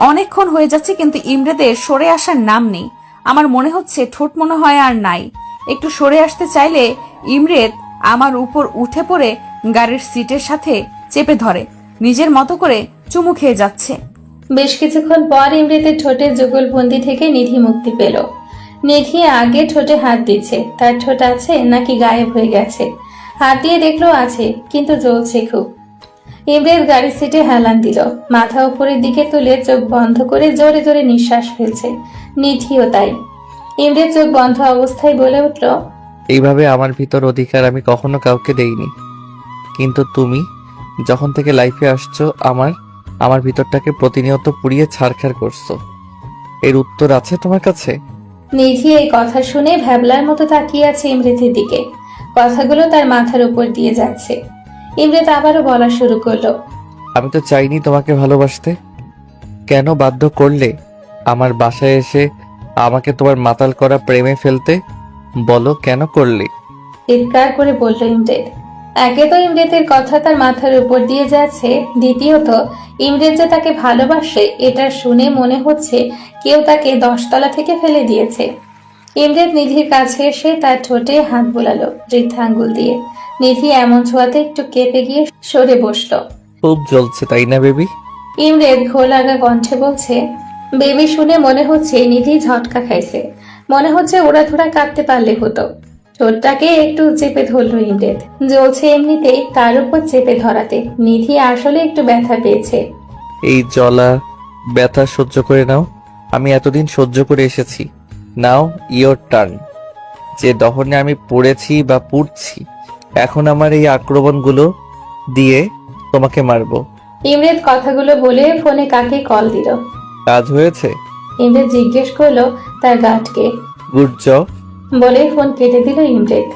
অনেকক্ষণ হয়ে যাচ্ছে, কিন্তু ইমরেদের সরে আসার নাম নেই। আমার মনে হচ্ছে ঠোঁট মনে হয় আর নাই। একটু সরে আসতে চাইলে ইমরেদ আমার উপর উঠে পড়ে গাড়ির সিটের সাথে চেপে ধরে, নিজের মতো করে চুমু খেয়ে যাচ্ছে। বেশ কিছুক্ষণ পর ইমরেদের ঠোঁটের যুগলবন্দি থেকে নিধি মুক্তি পেল। নিধি আগে ঠোঁটে হাত দিচ্ছে, তার ঠোঁট আছে নাকি গায়েব হয়ে গেছে। হাত দিয়ে দেখলো আছে, কিন্তু জ্বলছে খুব। ইমরেদ গাড়ির সিটে হেলান দিল, মাথা উপরের দিকে তুলে চোখ বন্ধ করে জোরে জোরে নিঃশ্বাস ফেলছে। নিধিও তাই। ইমরেদ চোখ বন্ধ অবস্থায় বলে উঠল, এইভাবে আমার ভিতর অধিকার আমি কখনো কাউকে দেইনি, কিন্তু তুমি যখন থেকে লাইফে আসছো আমার ভিতরটাকে প্রতিনিয়ত পুড়িয়ে ছারখার করছো। এর উত্তর আছে তোমার কাছে? নিধি এই কথা শুনে ভ্যাবলার মতো তাকিয়ে আছে ইমরেদের দিকে। কথাগুলো তার মাথার উপর দিয়ে যাচ্ছে। ইমরেদ আবারও বলা শুরু করলো, আমি তো চাইনি তোমাকে ভালোবাসতে। কেন বাধ্য করলে আমার বাসায় এসে আমাকে তোমার মাতাল করা প্রেমে ফেলতে? বলো কেন করলে? চিৎকার করে বলল ইমরেদ। একে তো ইমরেদের কথা তার মাথার উপর দিয়ে যাচ্ছে, দ্বিতীয়ত ইমরেদ যে তাকে ভালোবাসে এটা শুনে মনে হচ্ছে কেউ তাকে 10 তলা থেকে ফেলে দিয়েছে। ইমরেদ নিধির কাছে এসে তার ঠোঁটে হাত বোলালো বৃদ্ধাঙ্গুল দিয়ে। নিধি এমন ছোঁয়াতে একটু কেঁপে গিয়ে সরে বসলো। খুব জ্বলছে তাই না বেবি? ইমরেদ ঘোলাগা কণ্ঠে বলছে, বেবি শুনে মনে হচ্ছে নিধি ঝটকা খাইছে। মনে হচ্ছে ওরা ধরা কাটতে পারলে হতো। ঠোঁটটাকে একটু চেপে ধরলো ইমরেদ। জ্বলছে এমনিতেই, তার উপর চেপে ধরাতে নিধি আসলে একটু ব্যথা পেয়েছে। এই জ্বলা ব্যথা সহ্য করে নাও। আমি এতদিন সহ্য করে এসেছি। নাও ইয়োর টার্ন। যে দহনে আমি পড়েছি বা পুড়ছি, এখন আমার এই আক্রমণগুলো দিয়ে তোমাকে মারবো। ইমরেদ কথাগুলো বলে ফোনে কাকে কল দিল। কাজ হয়েছে? ইমরেদ জিজ্ঞেস করলো তার গার্ডকে। Good job. বলে ফোন কেটে দিল ইমরেদ।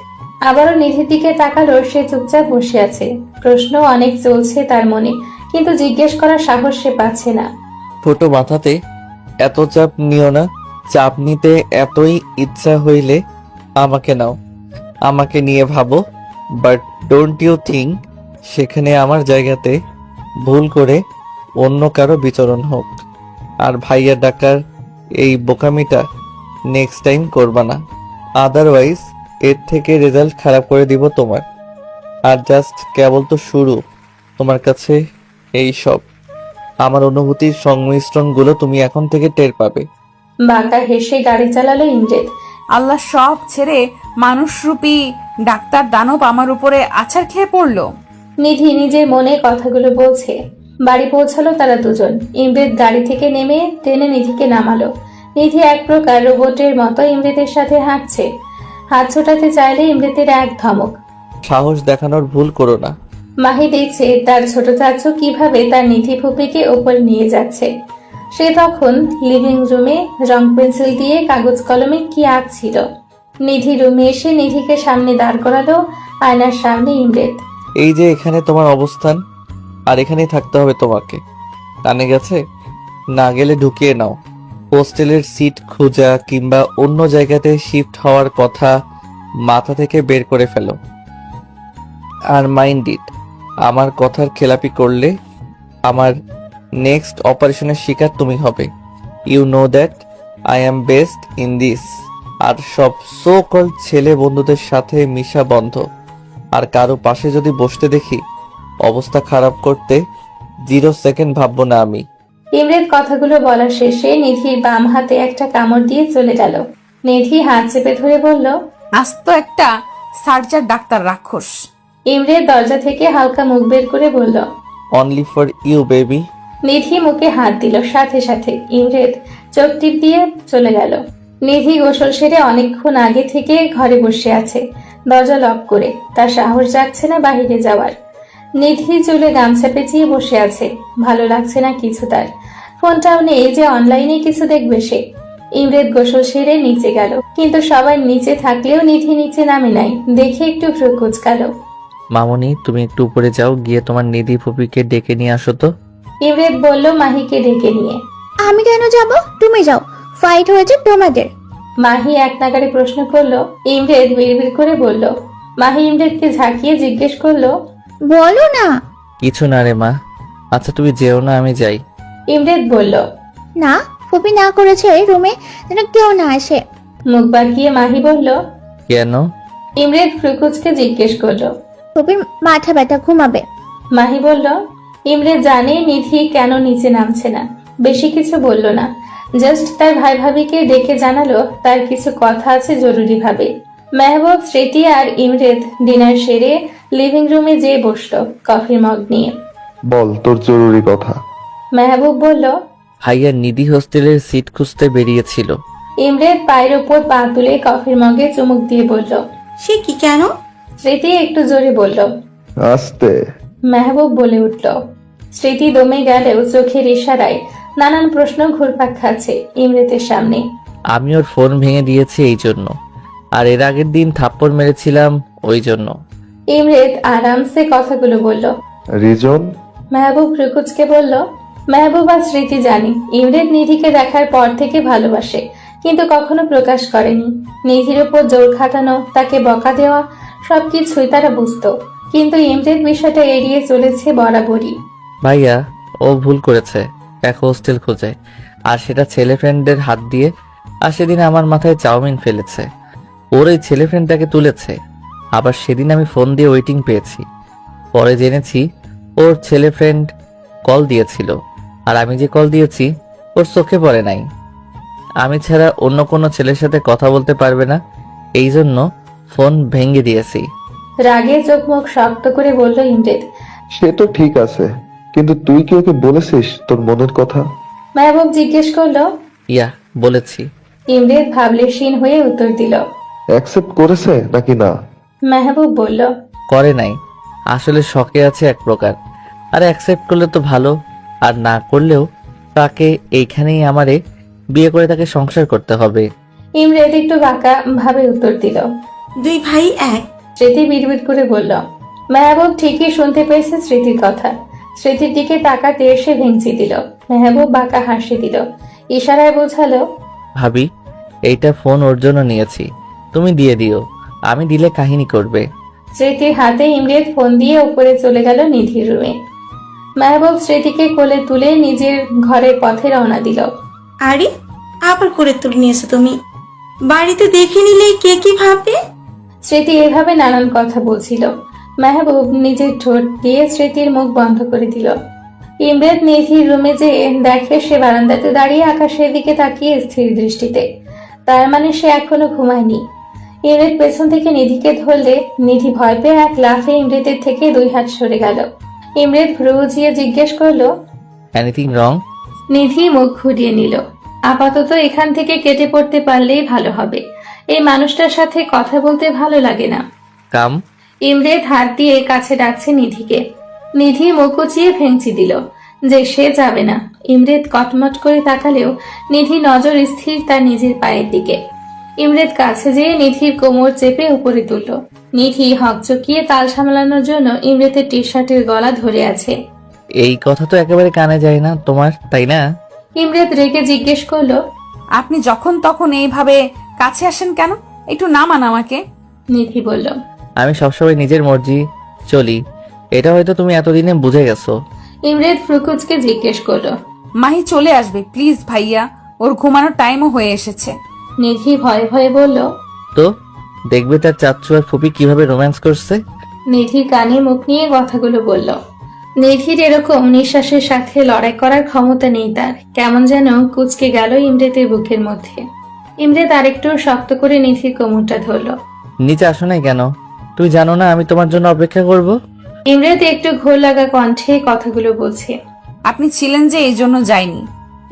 আবারও নিধির দিকে তাকালো। সে চুপচাপ বসে আছে। প্রশ্ন অনেক চলছে তার মনে, কিন্তু জিজ্ঞেস করার সাহস সে পাচ্ছে না। ছোট মাথাতে এত চাপ নিও না। চাপ নিতে এতই ইচ্ছা হইলে আমাকে নাও, আমাকে নিয়ে ভাবো। বাট ডোন্ট ইউ থিঙ্ক সেখানে আমার জায়গাতে ভুল করে অন্য কারো বিচরণ হোক। আর ভাইয়া ডাকার এই বোকামিটা নেক্সট টাইম করবা না। আদারওয়াইজ এর থেকে রেজাল্ট খারাপ করে দিব তোমার। আর জাস্ট কেবল তো শুরু। তোমার কাছে এই সব আমার অনুভূতির সংমিশ্রণগুলো তুমি এখন থেকে টের পাবে। বাঁকা হেসে গাড়ি চালালো ইমরেদ। আল্লাহ সব ছেড়ে মানুষরূপী ডাক্তার দানব আমার উপরে আছাড় খেয়ে পড়লো। নিধি নিজের মনে কথাগুলো বলছে। বাড়ি পৌঁছালো তারা দুজন। ইমরেদ গাড়ি থেকে নেমে টেনে নিধিকে নামালো। নিধি এক প্রকার রোবটের মতো ইমরেদের সাথে হাঁটছে। হাত ছোটাতে চাইলে ইমরেদের এক ধমক। সাহস দেখানোর ভুল করো না। মাহি দেখছে তার ছোট চাচু কিভাবে তার নিধি ফুপিকে ওপর নিয়ে যাচ্ছে। সে তখন লিভিং রুমে রং পেন্সিল দিয়ে কাগজ কলমে কি আঁকছিল। নিধি রুমে এসে নিধিকে সামনে দাঁড় করালো। আয়নার সামনে ইমরেদ। এই যে এখানে তোমার অবস্থান, আর এখানেই থাকতে হবে তোমাকে। কানে গেছে? না গেলে ঢুকিয়ে নাও। হোস্টেলের সিট খোঁজা কিংবা অন্য জায়গাতে শিফট হওয়ার কথা মাথা থেকে বের করে ফেলো। আর মাইন্ড ইট, আমার কথার খেলাপি করলে আমার নেক্সট অপারেশনের শিকার তুমি হবে। You know that I am best in this. আর সব সো কল ছেলে বন্ধুদের সাথে মিশা বন্ধ। আর কারো পাশে যদি বসতে দেখি অবস্থা খারাপ করতে 0 সেকেন্ড ভাববো না আমি। ইমরেদ কথাগুলো বলার শেষে নিধির বাম হাতে একটা কামড় দিয়ে চলে গেল। নিধি হাত চেপে ধরে বলল, আস্ত একটা সার্জার ডাক্তার রাক্ষস। ইমরেদ দরজা থেকে হালকা মুখ বের করে বলল, অনলি ফর ইউ বেবি। নিধি মুখে হাত দিল। সাথে সাথে ইমরেদ চোখ টিপ দিয়ে চলে গেল। নিধি গোসল সেরে অনেকক্ষণ আগে থেকে ঘরে বসে আছে, দরজা লক করে। তার সাহস যাচ্ছে না বাহিরে যাওয়ার। নিধি চুলে গামছা পেঁচিয়ে বসে আছে। ভালো লাগছে না কিছু তার। ফোনটাও নেই যে অনলাইনে কিছু দেখবে সে। ইমরেদ গোসল সেরে নিচে গেল, কিন্তু সবাই নিচে থাকলেও নিধি নিচে নামে নাই। দেখে একটু ভ্রু কুঁচকাল। মামনি, তুমি একটু উপরে যাও, গিয়ে তোমার নিধি ফুপিকে ডেকে নিয়ে আসো তো। ইমরেদ বলল মাহিকে ডেকে নিয়ে। আমি কেন যাব? তুমি যাও, ফাইট হয়েছে তোমাদের। মাহি এক নাগারে প্রশ্ন করলো। ইমরেদ বিড়বিড় করে বলল। মাহি ইমরেদকে ঝাঁকিয়ে জিজ্ঞেস করলো, বলো না। কিছু না রে মা। আচ্ছা তুমি যেও না, আমি যাই। ইমরেদ বলল। না, ফুপি না করেছে রুমে যেন কেউ না আসে। মুখ বাঁকিয়ে মাহি বলল। কেন? ইমরেদ ফ্রুকুচকে জিজ্ঞেস করলো। ফুপির মাথা ব্যথা, ঘুমাবে। মাহি বলল। ইমরেদ জানে নিধি কেন নিচে নামছে না। বেশি কিছু বলল না, জাস্ট তার ভাই ভাবিকে ডেকে জানালো তার কিছু কথা আছে জরুরি ভাবে। মেহবুব, স্মৃতি আর ইমরেদ ডিনার সেরে লিভিং রুমে যেয়ে বসলো কফির মগ নিয়ে। বল তোর জরুরি কথা। মেহবুব বলল। ভাইয়া নিধি হোস্টেলের সিট খুঁজতে বেরিয়েছিল। ইমরেদ পায়ের ওপর পা তুলে কফির মগে চুমুক দিয়ে বলল। সে কি কেন? স্মৃতি একটু জোরে বলল। আস্তে। মেহবুব বলে উঠল। স্মৃতি দমে গেলেও চোখের ইশারায় নানান প্রশ্ন ঘুরপাক খাচ্ছে ইমরেদের সামনে। আমি ওর ফোন ভেঙে দিয়েছি এই জন্য, আর এর আগের দিন থাপ্পড় মেরেছিলাম ওই জন্য। ইমরেদ আরামসে কথাগুলো বলল। রিজন? মেহবুব রুকুজকে বলল। মেহবুব আর স্মৃতি জানি ইমরেদ নিধিকে দেখার পর থেকে ভালোবাসে, কিন্তু কখনো প্রকাশ করেনি। নিধির উপর জোর খাটানো, তাকে বকা দেওয়া সবকিছুই তারা বুঝতো, কিন্তু ইমরেদ বিষয়টা এড়িয়ে চলেছে বরাবরই। ভাইয়া ও ভুল করেছে, এক হোস্টেল খোঁজে, আর সেটা ছেলে ফ্রেন্ডের হাত দিয়ে। আর সেদিন আমার মাথায় চাউমিন ফেলেছে, ওর ওই ছেলে ফ্রেন্ডটাকে তুলেছে। আবার সেদিন আমি ফোন দিয়ে ওয়েটিং পেয়েছি, পরে জেনেছি ওর ছেলে ফ্রেন্ড কল দিয়েছিল। আর আমি যে কল দিয়েছি ওর চোখে পড়ে নাই আমি ছাড়া অন্য কোনো ছেলের সাথে কথা বলতে পারবে না, এই জন্য ফোন ভেঙে দিয়েছি। রাগে চোখ মুখ শক্ত করে বলল ইমরেদ। সে তো ঠিক আছে, কিন্তু তুই কি ওকে বলেছিস তোর মনের কথা? মেহবুব জিজ্ঞেস করলো। ইয়া, বলেছি। ইমরেদ ভাবলেশীন হয়ে উত্তর দিল। অ্যাকসেপ্ট করেছে নাকি না? মেহবুব বলল। করে নাই, আসলে শখে আছে এক প্রকার। আর অ্যাকসেপ্ট করলে তো ভালো, আর না করলেও তাকে এইখানেই আমারে বিয়ে করে তাকে সংসার করতে হবে। ইমরেদ একটু বাঁকা ভাবে উত্তর দিল। দুই ভাই এক। স্মৃতি বিড়বিড় করে বলল। মেহবুব ঠিকই শুনতে পেয়েছে স্মৃতির কথা। স্মৃতির দিকে তাকাতে এসে ভেঙচি দিল। মেহবুব বাঁকা হাসি দিল, ইশারায় বোঝালো। ভাবি, এইটা ফোন ওর জন্য নিয়েছি, তুমি দিয়ে দিও, আমি দিলে কাহিনী করবে। স্মৃতির হাতে ইমরেদ ফোন দিয়ে উপরে চলে গেল নিধির রুমে। মেহবুব স্মৃতিকে কোলে তুলে নিজের ঘরের পথে রওনা দিল। আরে আবার করে তুলে নিয়েছো তুমি, বাড়িতে দেখে নিলেই কে কি ভাববে? স্মৃতি এভাবে নানান কথা বলছিল। মেহবুব নিজের ঠোঁট দিয়ে স্মৃতির মুখ বন্ধ করে দিল। ইমরেদ নিধির রুমে যেয়ে দেখে সে বারান্দাতে দাঁড়িয়ে আকাশের দিকে তাকিয়ে স্থির দৃষ্টিতে। তার মানে সে এখনো ঘুমায়নি। ইমরেদ পেছন থেকে নিধিকে ধরলে নিধি ভয় পেয়ে এক লাফে ইমরেদের থেকে 2 হাত সরে গেল। ইমরেদ ভ্রু উঁচিয়ে জিজ্ঞেস করলো। Anything wrong? নিধি মুখ ঘুরিয়ে নিল। আপাতত এখান থেকে কেটে পড়তে পারলেই ভালো হবে। এই মানুষটার সাথে কথা বলতে ভালো লাগে না। কাম। ইমরেদ হাত দিয়ে কাছে ডাকছে নিধিকে। নিধি মুখ উঁচিয়ে ভেঙচি দিল যে সে যাবে না। ইমরেদ কটমট করে তাকালেও নিধি নজর স্থির তার নিজের পায়ের দিকে। ইমরেদ কাছে যেয়ে নিধির কোমর চেপে উপরে তুলল। নিধি হকচকিয়ে তাল সামলানোর জন্য ইমরেদের টি শার্টের গলা ধরে আছে। এই কথা তো একেবারে কানে যায় না তোমার, তাই না? ইমরেদ রেগে জিজ্ঞেস করলো। আপনি যখন তখন এইভাবে কাছে আসেন কেন? একটু নামান আমাকে। নিধি বলল। আমি সবসময় নিজের মর্জি চলি, এটা হয়তো তুমি এতদিনে বুঝে গেছো। ইমরেদ ফ্রুকুচকে জিজ্ঞেস করলো। মাহি চলে আসবে প্লিজ ভাইয়া, ওর ঘুমানোর টাইমও হয়ে এসেছে। নিধি ভয়ে ভয়ে বলল। তো দেখবে তার চাচ্চু আর ফুপি কিভাবে রোম্যান্স করছে। নিধি কানে মুখ নিয়ে কথাগুলো বলল। নিধির এরকম নিঃশ্বাসের সাথে লড়াই করার ক্ষমতা নেই তার। কেমন যেন কুচকে গেল ইমরেদের বুকের মধ্যে। ইমরেদ আরেকটু শক্ত করে নিধির কোমরটা ধরল। নিচে আসো নাই কেন? তুই জানো না আমি তোমার জন্য অপেক্ষা করব। ইমরেদ একটু ঘোর লাগা কণ্ঠে কথাগুলো বলছে। আপনি ছিলেন যে এই জন্য যাইনি।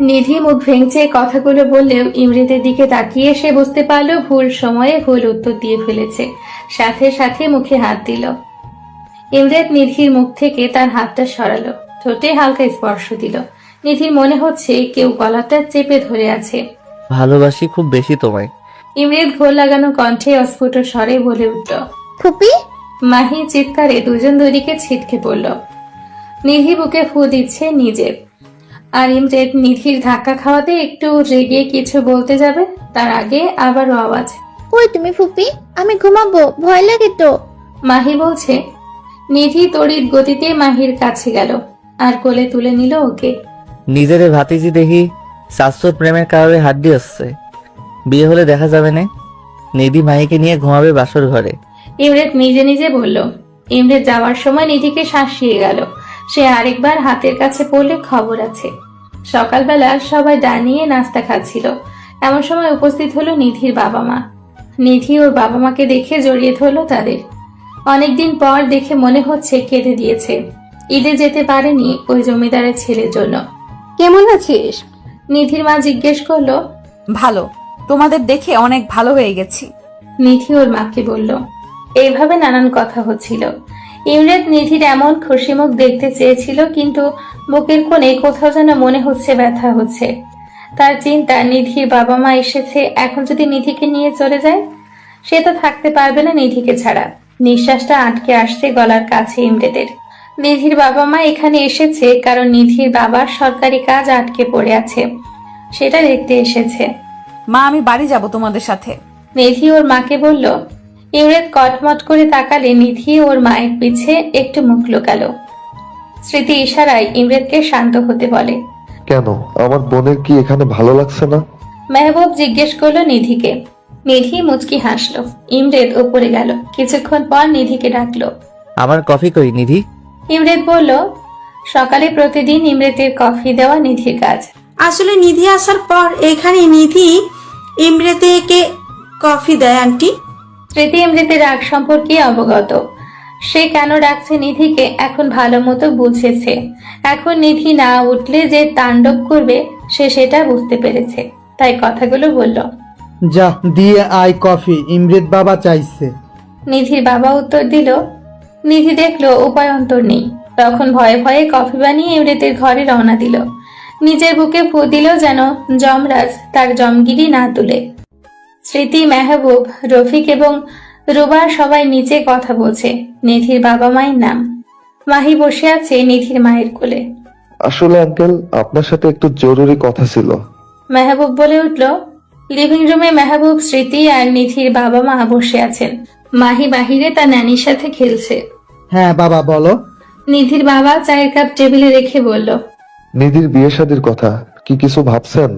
নিধি মুখ ভেঙচে কথাগুলো বললেও ইমরেদের দিকে তাকিয়ে সে বুঝতে পারল ভুল সময়ে ভুল উত্তর দিয়ে ফেলেছে। সাথে সাথে মুখে হাত দিল। ইমরেদ নিধির মুখ থেকে তার হাতটা সরালো, ঠোঁটে হালকা স্পর্শ দিল। নিধির মনে হচ্ছে কেউ গলাটা চেপে ধরে আছে। ভালোবাসি খুব বেশি তোমায়। ইমরেদ ঘোর লাগানো কণ্ঠে অস্ফুট স্বরে বলে উঠল। ফুপি, মাহি চিৎকারে দুজন দুদিকে ছিটকে পড়ল। নিধি বুকে ফু দিচ্ছে নিজে। আর ইমরেদ নিধির ধাক্কা খাওয়াতে একটু রেগে কিছু বলতে যাবে, তার আগে আবারও আওয়াজ। কই তুমি ফুপি? আমি ঘুমাবো, ভয় লাগে তো। মাহি বলছে। নিধি তড়িৎ গতিতে মাহির কাছে গেল আর কোলে তুলে নিল ওকে। নিজের ভাতিজি দেখি শাশ্বত প্রেমের কারণে হাত দিয়ে আসছে, বিয়ে হলে দেখা যাবে না। নিধি মাহিকে নিয়ে ঘুমাবে বাসর ঘরে। ইমরেদ নিজে নিজে বলল। ইমরেদ যাওয়ার সময় নিধিকে শাসিয়ে গেল। সে আরেকবার হাতের কাছে পড়লে খবর আছে। সকালবেলা সবাই ডানিয়ে নাস্তা খাচ্ছিল। এমন সময় উপস্থিত হলো নিধির বাবা মা। নিধি ওর বাবা মাকে দেখে জড়িয়ে ধরলো তাদের। অনেকদিন পর দেখে মনে হচ্ছে কেঁদে দিয়েছে। ঈদে যেতে পারেনি ওই জমিদারের ছেলের জন্য। কেমন আছিস? নিধির মা জিজ্ঞেস করলো। ভালো, তোমাদের দেখে অনেক ভালো হয়ে গেছি। নিধি ওর মাকে বলল। এইভাবে নানান কথা হচ্ছিল। ইমরেদ নিধির এমন খুশি মুখ দেখতে চেয়েছিল, কিন্তু বুকের কোণে কোথাও যেন মনে হচ্ছে ব্যথা হচ্ছে। তার চিন্তা নিধির বাবা মা এসেছে, এখন যদি নিধিকে নিয়ে চলে যায় সে তো থাকতে পারবে না নিধিকে ছাড়া। নিঃশ্বাসটা আটকে আসছে গলার কাছে ইমরেদের। নিধির বাবা মা এখানে এসেছে কারণ নিধির বাবার সরকারি কাজ আটকে পড়ে আছে, সেটা দেখতে এসেছে। মা আমি বাড়ি যাব তোমাদের সাথে। নিধি ওর মাকে বলল। ইমরেদ কটমট করে তাকালে নিধি ওর মায়ের পিছে একটু মুখ লুকালো। স্মৃতি ইশারায় ইমরেদকে শান্ত হতে বলে। কেন, আমার বোনের কি এখানে ভালো লাগছে না? মেহবুব জিজ্ঞেস করলো নিধিকে। নিধি মুচকি হাসলো। ইমরেদ উপরে গেল। কিছুক্ষণ পর নিধিকে ডাকলো। আমার কফি কই নিধি? ইমরেদ বলল। সকালে প্রতিদিন ইমরেদের কফি দেওয়া নিধির কাজ। আসলে নিধি আসার পর এখানে নিধি ইমরেতেকে কফি দেয় আন্টি। স্মৃতি এমনিতে রাগ সম্পর্কে অবগত। সে কেন ডাকছে নিধিকে এখন ভালো মতো বুঝেছে। এখন নিধি না উঠলে যে তাণ্ডব করবে সে সেটা বুঝতে পেরেছে, তাই কথাগুলো বলল। যা দিয়ে আয় কফি, ইমরেত বাবা চাইছে। নিধির বাবা উত্তর দিল। নিধি দেখলো উপায় অন্তর নেই, তখন ভয়ে ভয়ে কফি বানিয়ে ইমরেতের ঘরে রওনা দিল। নিজের বুকে ফু দিল যেন যমরাজ তার জমগিরি না তুলে। স্মৃতি, মেহবুব, রফিক এবং রুবা সবাই নিচে কথা বলছে। নিধির বাবা মায়ের নাম। মাহি বসে আছে নিধির মায়ের কোলে। আসলে আঙ্কেল, আপনার সাথে একটু জরুরি কথা ছিল। মেহবুব বলে উঠল। লিভিং রুমে মেহবুব, স্মৃতি আর নিধির বাবা মা বসে আছেন। মাহি বাহিরে তার নানির সাথে খেলছে। হ্যাঁ বাবা বলো। নিধির বাবা চায়ের কাপ টেবিলে রেখে বলল। নিধির বিয়ে শাদীর কথা কি কিছু ভাবছেন?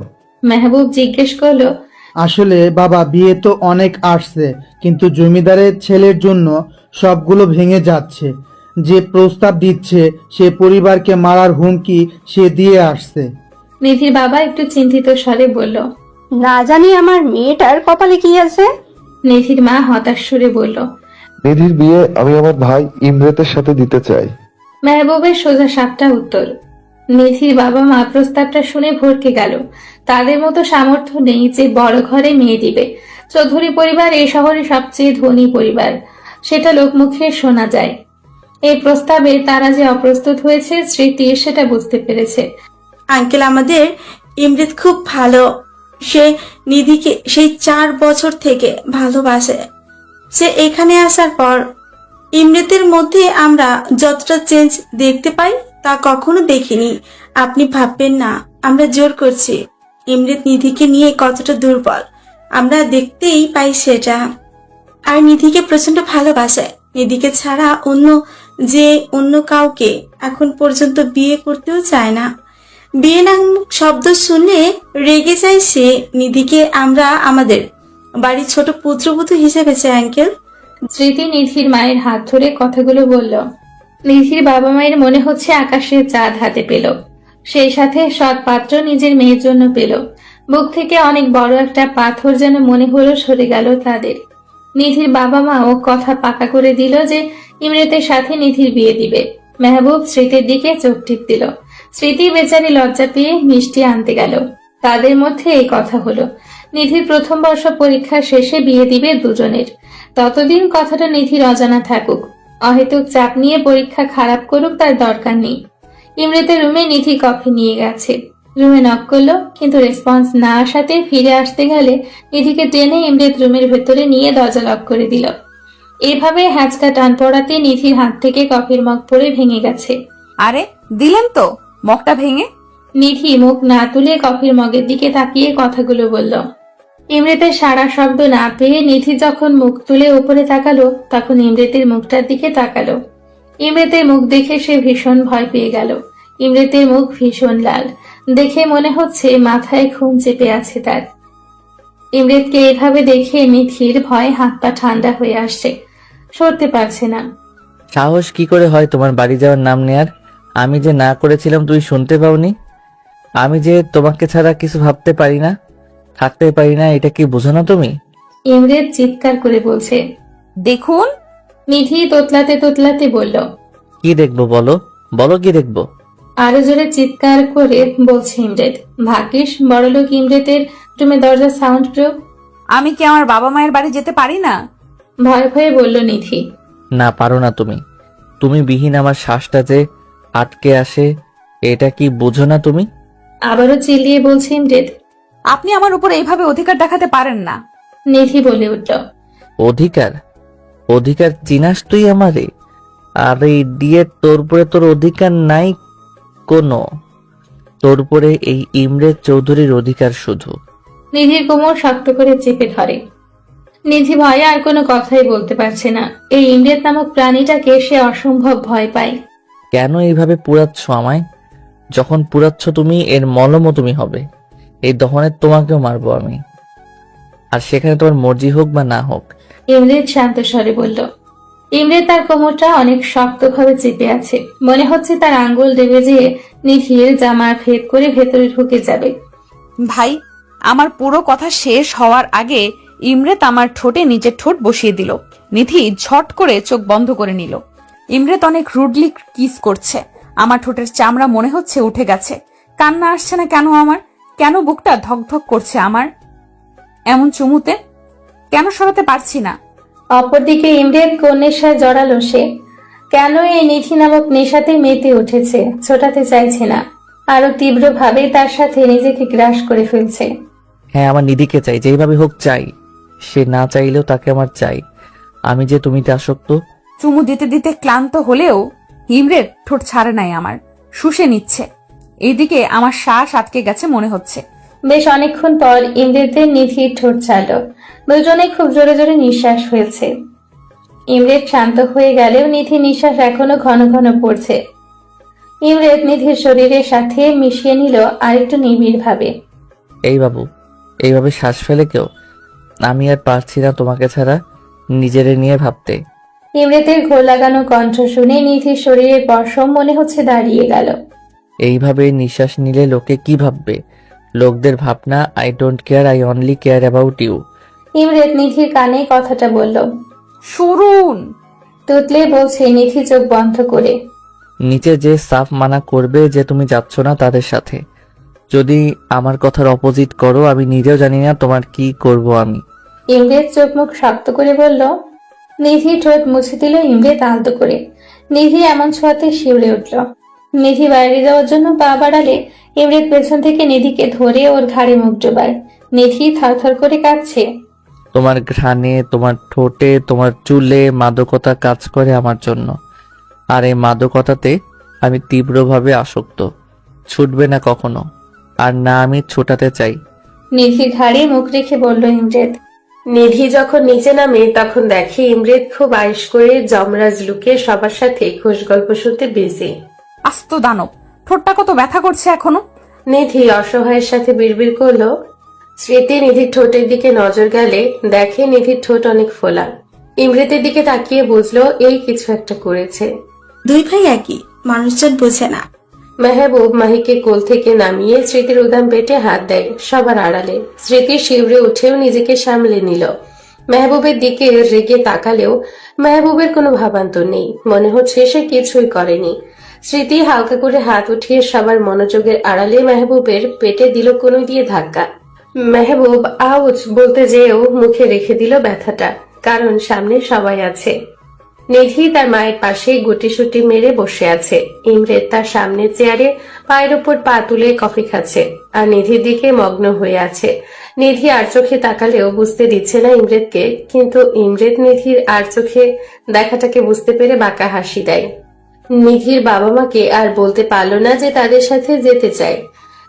মেহবুব জিজ্ঞেস করলো। আসলে বাবা বিয়ে তো অনেক আসছে, কিন্তু জমিদারের ছেলের জন্য সবগুলো ভেঙে যাচ্ছে। যে প্রস্তাব দিচ্ছে সে পরিবারকে মারার হুমকি সে দিয়ে আসছে। নিধির বাবা একটু চিন্তিত স্বরে বলল। না জানি আমার মেয়েটার কপালে কি আছে। নিধির মা হতাশ সুরে বলল। নিধির বিয়ে আমি আমার ভাই ইমরেতের সাথে দিতে চাই। মেহবুবের সোজা সাপটা উত্তর। নিধির বাবা মা প্রস্তাবটা শুনে ভরকে গেল। তাদের মতো সামর্থ্য নেই যে বড় ঘরে মেয়ে দিবে। চৌধুরী পরিবার এই শহরের সবচেয়ে ধনী পরিবার, সেটা লোকমুখে শোনা যায়। এই প্রস্তাবে তারা যে অপ্রস্তুত হয়েছে স্মৃতি সেটা বুঝতে পেরেছে। আঙ্কেল, আমাদের ইমরেত খুব ভালো। সে নিধিকে সেই 4 বছর থেকে ভালোবাসে। সে এখানে আসার পর ইমরেতের মধ্যে আমরা যতটা চেঞ্জ দেখতে পাই তা কখনো দেখিনি। আপনি ভাববেন না আমরা জোর করছি। ইমরেত নিধিকে নিয়ে কতটা দুর্বল আমরা দেখতেই পাই সেটা। আর নিধিকে প্রচন্ড ভালোবাসে। নিধিকে ছাড়া অন্য কাউকে এখন পর্যন্ত বিয়ে করতেও চায় না। বিয়ে নামক শব্দ শুনলে রেগে যায় সে। নিধিকে আমরা আমাদের বাড়ির ছোট পুত্রবধূ হিসেবে চাই আঙ্কেল। স্মৃতি নিধির মায়ের হাত ধরে কথাগুলো বলল। নিধির বাবা মায়ের মনে হচ্ছে আকাশে চাঁদ হাতে পেল, সেই সাথে সৎ পাত্র নিজের মেয়ের জন্য পেল। বুক থেকে অনেক বড় একটা পাথর যেন মনে হলো সরে গেল তাদের। নিধির বাবা মাও কথা পাকা করে দিল যে ইমরেতের সাথে নিধির বিয়ে দিবে। মেহবুব স্মৃতির দিকে চোখ টিপ দিল। স্মৃতি বেচারি লজ্জা পেয়ে মিষ্টি আনতে গেল। তাদের মধ্যে এই কথা হলো, নিধির প্রথম বর্ষ পরীক্ষা শেষে বিয়ে দিবে দুজনের। ততদিন কথাটা নিধির অজানা থাকুক। অহেতুক চাপ নিয়ে পরীক্ষা খারাপ করুক তার দরকার নেই। ইমরেতের রুমে নিধি কফি নিয়ে গেছে। রুমে নক করলো, কিন্তু রেসপন্স না আসাতে ফিরে আসতে গেলে নিধিকে টেনে ইমরেত রুমের ভেতরে নিয়ে দরজা লক করে দিল। এভাবে হ্যাঁচকা টান পড়াতে নিধির হাত থেকে কফির মগ পড়ে ভেঙে গেছে। আরে দিলেন তো মগটা ভেঙে। নিধি মুখ না তুলে কফির মগের দিকে তাকিয়ে কথাগুলো বলল। ইমরেতের সারা শব্দ না পেয়ে নিধি যখন মুখ তুলে উপরে তাকালো তখন ইমরেতের মুখটার দিকে তাকালো। ইমরেতের মুখ দেখে সে ভীষণ ভয় পেয়ে গেল। ইমরেতের মুখ ভীষণ লাল, দেখে মনে হচ্ছে মাথায় খুন চেপে আছে তার। ইমরেতকে এভাবে দেখে নিধির ভয় হাত পা ঠান্ডা হয়ে আসছে, সরতে পারছে না। সাহস কি করে হয় তোমার বাড়ি যাওয়ার নাম নেয়ার? আমি যে না করেছিলাম তুই শুনতে পাওনি? আমি যে তোমাকে ছাড়া কিছু ভাবতে পারি না, থাকতে পারি না, এটা কি বোঝো না তুমি? ইমরেত চিৎকার করে বলছে। দেখুন। নিধি তোতলাতে তোতলাতে বলল। কি দেখবো বলো, বলো কি দেখবো? আরো জোরে চিৎকার করে বলছে ইমরেত। ভাগ্যিস বড়লোক ইমরেতের রুমে দরজা সাউন্ড প্রুফ। আমি কি আমার বাবা মায়ের বাড়ি যেতে পারি না? ভয় ভয়ে বলল নিধি। না পারো না তুমি। তুমি বিহীন আমার শ্বাসটা যে আটকে আসে, এটা কি বোঝো না তুমি? আবারও চিল্লিয়ে বলছে ইমরেত। আপনি আমার উপর এইভাবে অধিকার দেখাতে পারেন না। নিধি বলে উঠল। অধিকার? অধিকার চিনাস তুই আমারে? আরে ইডিয়েট, তোর উপরে তোর অধিকার নাই কোনো। তোর উপরে এই ইমরেত চৌধুরীর অধিকার শুধু। নিধির কোমর শক্ত করে চেপে ধরে। নিধি ভয়ে আর কোনো কথাই বলতে পারছে না। এই ইমরেত নামক প্রাণীটাকে সে অসম্ভব ভয় পায়। কেন এইভাবে পুরাচ্ছ আমায়? যখন পুরাচ্ছ তুমি, এর মলমও তুমি হবে। এই দহনে তোমাকেও মারবো আমি, আর সেখানে তোমার মর্জি হোক বা না হোক। ইমরেত শান্ত স্বরে বলল। ইমরে তার কোমরটা অনেক শক্তভাবে চেপে আছে, মনে হচ্ছে তার আঙ্গুল দেবে যে নিধির জামা ভেদ করে ভেতরে ঢুকে যাবে। ভাই, আমার পুরো কথা শেষ হওয়ার আগে ইমরেত আমার ঠোঁটে নিজের ঠোঁট বসিয়ে দিল। নিধি ঝট করে চোখ বন্ধ করে নিল। ইমরেত অনেক রুডলি কিস করছে। আমার ঠোঁটের চামড়া মনে হচ্ছে উঠে গেছে। কান্না আসছে না কেন আমার? কেন বুকটা ধকধক করছে আমার এমন চুমুতে? কেন সরাতে পারছি না? অপরদিকে ইমরেত কোন নেশায় জড়ালো সে। কেন এই নিধি নামক নেশাতে মেতে উঠেছে, ছোটাতে চাইছে না, আরো তীব্রভাবে তার সাথে নিজেকে গ্রাস করে ফেলছে। হ্যাঁ, আমার নিধিকে চাই, যেইভাবে হোক চাই। সে না চাইলেও তাকে আমার চাই। আমি যে তুমিতে আসক্ত। চুমু দিতে দিতে ক্লান্ত হলেও ইমরেত ঠোঁট ছাড়ে নাই আমার, শুষে নিচ্ছে। এইদিকে আমার শ্বাস আটকে গেছে মনে হচ্ছে। বেশ অনেকক্ষণ পর ইমরেতের নিধির ঠোঁট ছাড়ল। দুজনে খুব জোরে জোরে নিঃশ্বাস ফেলছে। ইমরেত শান্ত হয়ে গেলেও নিধির নিঃশ্বাস এখনো ঘন ঘন পড়ছে। ইমরেত নিধির শরীরের সাথে মিশিয়ে নিল আরেকটু নিবিড় ভাবে। এই বাবু, এইভাবে শ্বাস ফেলে কেউ? আমি আর পারছি না তোমাকে ছাড়া নিজেরে নিয়ে ভাবতে। ইমরেতের ঘোর লাগানো কণ্ঠ শুনে নিধির শরীরের পশম মনে হচ্ছে দাঁড়িয়ে গেল। এইভাবে নিঃশ্বাস নিলে লোকে কি ভাববে? লোকদের ভাবনা I don't care, I only care about you. ইমরেত নিধির কানে কথাটা বলল। শুনুন, তুতলে বলছে নিধি চোখ বন্ধ করে। নিচে যে সাফ মানা করবে যে তুমি যাচ্ছ না তাদের সাথে। যদি আমার কথার অপোজিট করো, আমি নিজেও জানি না তোমার কি করব আমি। ইমরেত চোখ মুখ শক্ত করে বলল। নিধি ঠোঁট মুছে দিল ইমরেত আলতো করে। নিধি এমন ছোঁয়াতে শিউরে উঠল। নিধি বাইরে যাওয়ার জন্য পা বাড়ালে ইমরেত পেছন থেকে নিধিকে ধরে ওর ঘাড়ে মুখ ডোবায়। নিধি থরথর করে কাঁদছে। তোমার ঘ্রাণে, তোমার ঠোঁটে, তোমার চুলে মাদকতা কাজ করে আমার জন্য। আর এই মাদকতাতে আমি তীব্রভাবে আসক্ত। ছুটবে না কখনো, আর না আমি ছোটাতে চাই। নিধির ঘাড়ে মুখ রেখে বলল ইমরেত। নিধি যখন নিচে নামে তখন দেখে ইমরেত খুব আয়েশ করে যমরাজ লুকে সবার সাথে খোশ গল্প শুনতে বিজি। আস্ত দানব, ঠোঁটটা কত ব্যথা করছে এখনো। নিধি অসহায়ের সাথে বিড়বিড় করলো। স্মৃতি নিধির ঠোঁটের দিকে নজর গেলে দেখে নিধির ঠোঁট অনেক ফোলা। ইমরেতের দিকে তাকিয়ে বুঝলো এই কিছু একটা করেছে। দুই ভাই একই, মানুষজন বোঝে না। মেহবুব মাহিকে কোল থেকে নামিয়ে স্মৃতির উদাম পেটে হাত দেয় সবার আড়ালে। স্মৃতি শিউরে উঠেও নিজেকে সামলে নিল। মেহবুবের দিকে রেগে তাকালেও মেহবুবের কোনো ভাবান্তর নেই, মনে হচ্ছে সে কিছুই করেনি। স্মৃতি হালকা করে হাত উঠিয়ে সবার মনোযোগের আড়ালে মেহবুবের পেটে দিল কোনো দিয়ে ধাক্কা। মেহবুব আউচ বলতে যেও মুখে রেখে দিল ব্যথাটা, কারণ সামনে সবাই আছে। নিধি তার মায়ের পাশে গুটিসুটি মেরে বসে আছে। ইমরেত তার সামনে চেয়ারে পায়ের উপর পা তুলে কফি খাচ্ছে আর নিধির দিকে মগ্ন হয়ে আছে। নিধি আর চোখে তাকালেও বুঝতে দিচ্ছে না ইমরেতকে, কিন্তু ইমরেত নিধির আর চোখে দেখাটাকে বুঝতে পেরে বাঁকা হাসি দেয়। নিধির বাবা মাকে আর বলতে পারলো না যে তাদের সাথে যেতে চায়।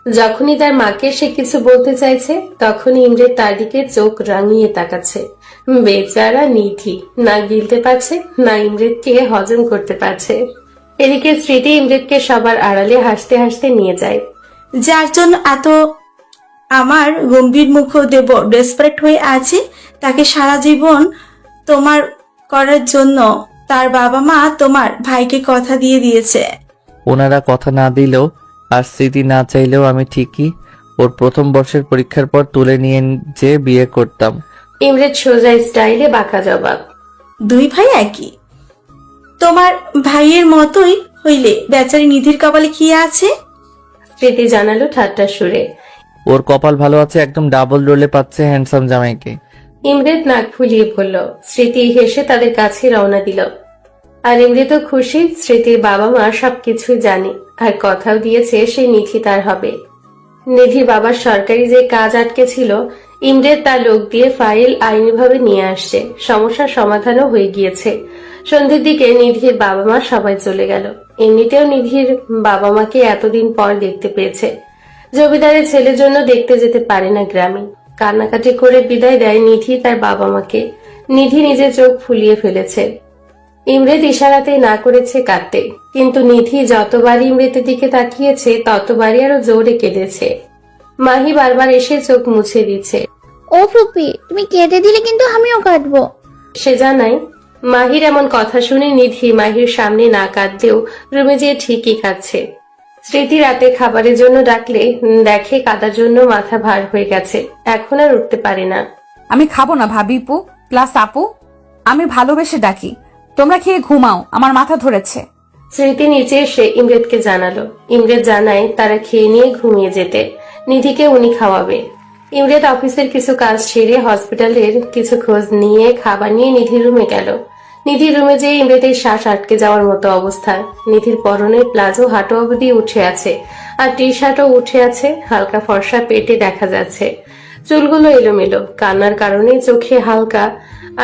যখনই তার মাকে সে কিছু বলতে চাইছে তখনই ইমরেত তার দিকে চোখ রাঙিয়ে তাকাচ্ছে। বেচারা নিধি না গিলতে পারছে না ইমরেতকে হজম করতে পারছে। এদিকে স্মৃতি ইমরেতকে সবার আড়ালে হাসতে হাসতে নিয়ে যায়। যার জন্য এত আমার গম্ভীর মুখ দেব ডেসপারেট হয়ে আছে, তাকে সারা জীবন তোমার করার জন্য তার বাবা মা তোমার ভাইকে কথা দিয়ে দিয়েছে। ওনারা কথা না দিলেও আর স্মৃতি না চাইলেও আমি ঠিকই ওর প্রথম বর্ষের পরীক্ষার পর তুলে নিয়ে যে বিয়ে করতাম। ইমরেত সোজা স্টাইলে বাঁকা জবাব। দুই ভাই একই, তোমার ভাইয়ের মতোই হইলে বেচারি নিধির কপালে কি আছে? স্মৃতি জানালো ঠাট্টা সুরে। ওর কপাল ভালো আছে, একদম ডাবল রোলে পাচ্ছে হ্যান্ডসাম জামাইকে। ইমরেত নাক ফুলিয়ে বলল। স্মৃতি হেসে তাদের কাছে রওনা দিল। আর ইমরেতও খুশি, স্মৃতির বাবা মা সবকিছু জানে আর কথাও দিয়েছে সে নিধি তার হবে। নিধির বাবার সরকারি যে কাজ আটকে ছিল, ইমরেত তার লোক দিয়ে ফাইল আইনিভাবে নিয়ে আসছে। সমস্যার সমাধানও হয়ে গিয়েছে। সন্ধ্যের দিকে নিধির বাবা মা সবাই চলে গেল। এমনিতেও নিধির বাবা মাকে এতদিন পর দেখতে পেয়েছে। জমিদারের ছেলের জন্য দেখতে যেতে পারে না গ্রামে। কান্নাকাটি করে বিদায় দেয় নিধি তার বাবা মাকে। নিধি নিজের চোখ ফুলিয়ে ফেলেছে। ইমরেত ইশারাতেই না করেছে কাঁদতে, কিন্তু নিধি যতবারই ইমরেতের দিকে তাকিয়েছে ততবারই আরো জোরে কেঁদেছে। মাহি বারবার এসে চোখ মুছে দিচ্ছে। ও ফুপি, তুমি কেটে দিলে কিন্তু আমিও কাটবো। সে জানায়, মাহির এমন কথা শুনে নিধি মাহির সামনে না কাঁদলেও রুমে যেয়ে ঠিকই কাঁদছে। স্মৃতি রাতে খাবারের জন্য ডাকলে দেখে কাদার জন্য মাথা ভার হয়ে গেছে, এখন আর উঠতে পারে না। আমি খাবো না ভাবিপু প্লাস আপু, আমি ভালোবেসে ডাকি, তোমরা খেয়ে ঘুমাও, আমার মাথা ধরেছে। স্মৃতি নিচে এসে ইমরেতকে জানালো। ইমরেত জানায় তারা খেয়ে নিয়ে ঘুমিয়ে যেতে, নিধিকে উনি খাওয়াবে। ইমরেত অফিসের কিছু কাজ সেরে হসপিটালের কিছু খোঁজ নিয়ে খাবার নিয়ে নিধির রুমে গেল। নিধির রুমে যেয়ে ইমরেতের শ্বাস আটকে যাওয়ার মতো অবস্থা। নিধির পরনের প্লাজো হাঁটু অবধি উঠে আছে, আর টি শার্টও উঠে আছে, হালকা ফর্সা পেটে দেখা যাচ্ছে। চুলগুলো এলোমেলো, কান্নার কারণে চোখে হালকা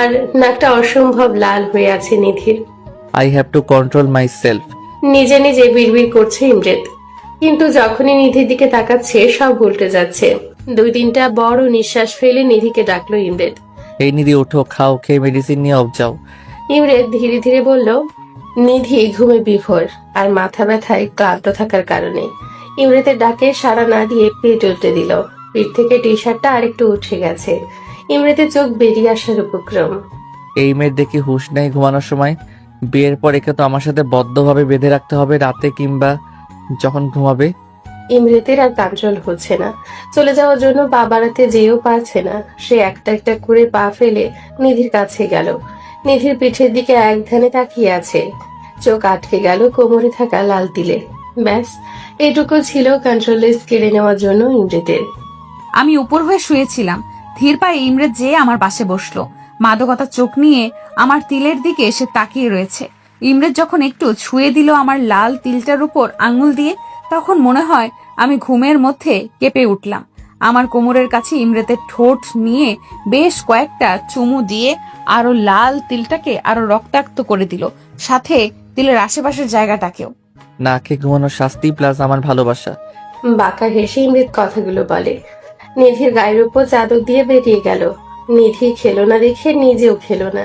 আর নাকটা অসম্ভব লাল হয়ে আছে নিধির। I have to control my self. নিজে নিজে বিড়বিড় করছে ইমরেত, কিন্তু যখনই নিধির দিকে তাকাচ্ছে সব উল্টে যাচ্ছে। 2-3টা বড় নিঃশ্বাস ফেলে নিধিকে ডাকলো ইমরেত। এই নিধি ওঠো, খাও, খেয়ে মেডিসিন নিয়ে অফ যাও। ইমরেত ধীরে ধীরে বলল। নিধি ঘুমে বিভোর আর মাথা ব্যথায় ক্লান্ত থাকার কারণে ইমরেতের ডাকে সাড়া না দিয়ে পেট উল্টে দিল। পিঠ থেকে টি শার্টটা আরেকটু উঠে গেছে, ইমরেতের চোখ বেরিয়ে আসার উপক্রম। এই মেয়ের দেখি হুঁশ নেই ঘুমানোর সময়। বিয়ের পর একে তো আমার সাথে বদ্ধভাবে বেঁধে রাখতে হবে, রাতে কিংবা যখন ঘুমাবে। ইমরেতের আর কন্ট্রোল হচ্ছে না, চলে যাওয়ার জন্য পা বাড়াতে যেও পারছে না। সে একটা একটা করে পা ফেলে নিধির কাছে গেল। নিধির পিঠের দিকে এক ধ্যানে তাকিয়ে আছে, চোখ আটকে গেল কোমরে থাকা লাল তিলে। ব্যাস, এটুকু ছিল কন্ট্রোলেস কেড়ে নেওয়ার জন্য ইমরেতের। আমি উপর হয়ে শুয়েছিলাম, ধীর পায়ে ইমরেত যেয়ে আমার পাশে বসলো। মাদকতা চোখ নিয়ে আমার তিলের দিকে এসে তাকিয়ে রয়েছে। ইমরেত যখন একটু ছুঁয়ে দিল আমার লাল তিলটার উপর আঙুল দিয়ে, তখন মনে হয় আমি ঘুমের মধ্যে কেঁপে উঠলাম। আমার কোমরের কাছে ইমরেতের ঠোঁট নিয়ে বেশ কয়েকটা চুমু দিয়ে আরো লাল তিলটাকে আরো রক্তাক্ত করে দিল, সাথে তিলের আশেপাশের জায়গাটাকেও। না খেয়ে ঘুমানোর শাস্তি প্লাস আমার ভালোবাসা। বাঁকা হেসে ইমরেত কথাগুলো বলে। নিধির গায়ের উপর চাদর দিয়ে বেরিয়ে গেল। নিধি খেলো না দেখে নিজেও খেলো না।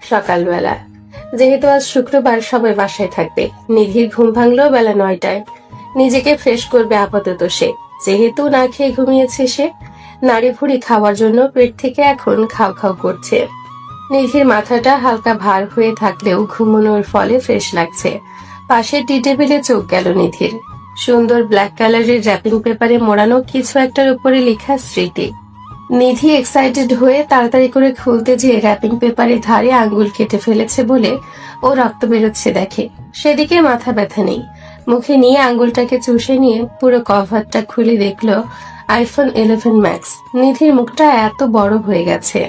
সকালবেলা, যেহেতু আজ শুক্রবার সবাই বাসায় থাকবে, নিধির ঘুম ভাঙলো বেলা 9টায়। নিজেকে ফ্রেশ করবে আপাতত সে, যেহেতু না খেয়ে ঘুমিয়েছে সে। নাড়ি ভুড়ি খাওয়ার জন্য পেট থেকে এখন খাও খাও করছে। নিধির মাথাটা হালকা ভার হয়ে থাকলেও ঘুমানোর ফলে ফ্রেশ লাগছে। পাশে টি টেবিলে চোখ গেল নিধির। সুন্দর ব্ল্যাক কালারের র্যাপিং পেপারে মোড়ানো কিছু একটার উপরে লেখা স্মৃতি। নিধি এক্সাইটেড হয়ে তাড়াতাড়ি করে খুলতে যেয়ে র্যাপিং পেপারের ধারে আঙ্গুল কেটে ফেলেছে বলে ও রক্ত বেরোচ্ছে দেখে। সেদিকে মাথা ব্যথা নেই। মুখে নিয়ে আঙ্গুলটাকে চুষে নিয়ে পুরো কভারটা খুলে দেখলো আইফোন 11 ম্যাক্স। নিধির মুখটা এত বড় হয়ে গেছে।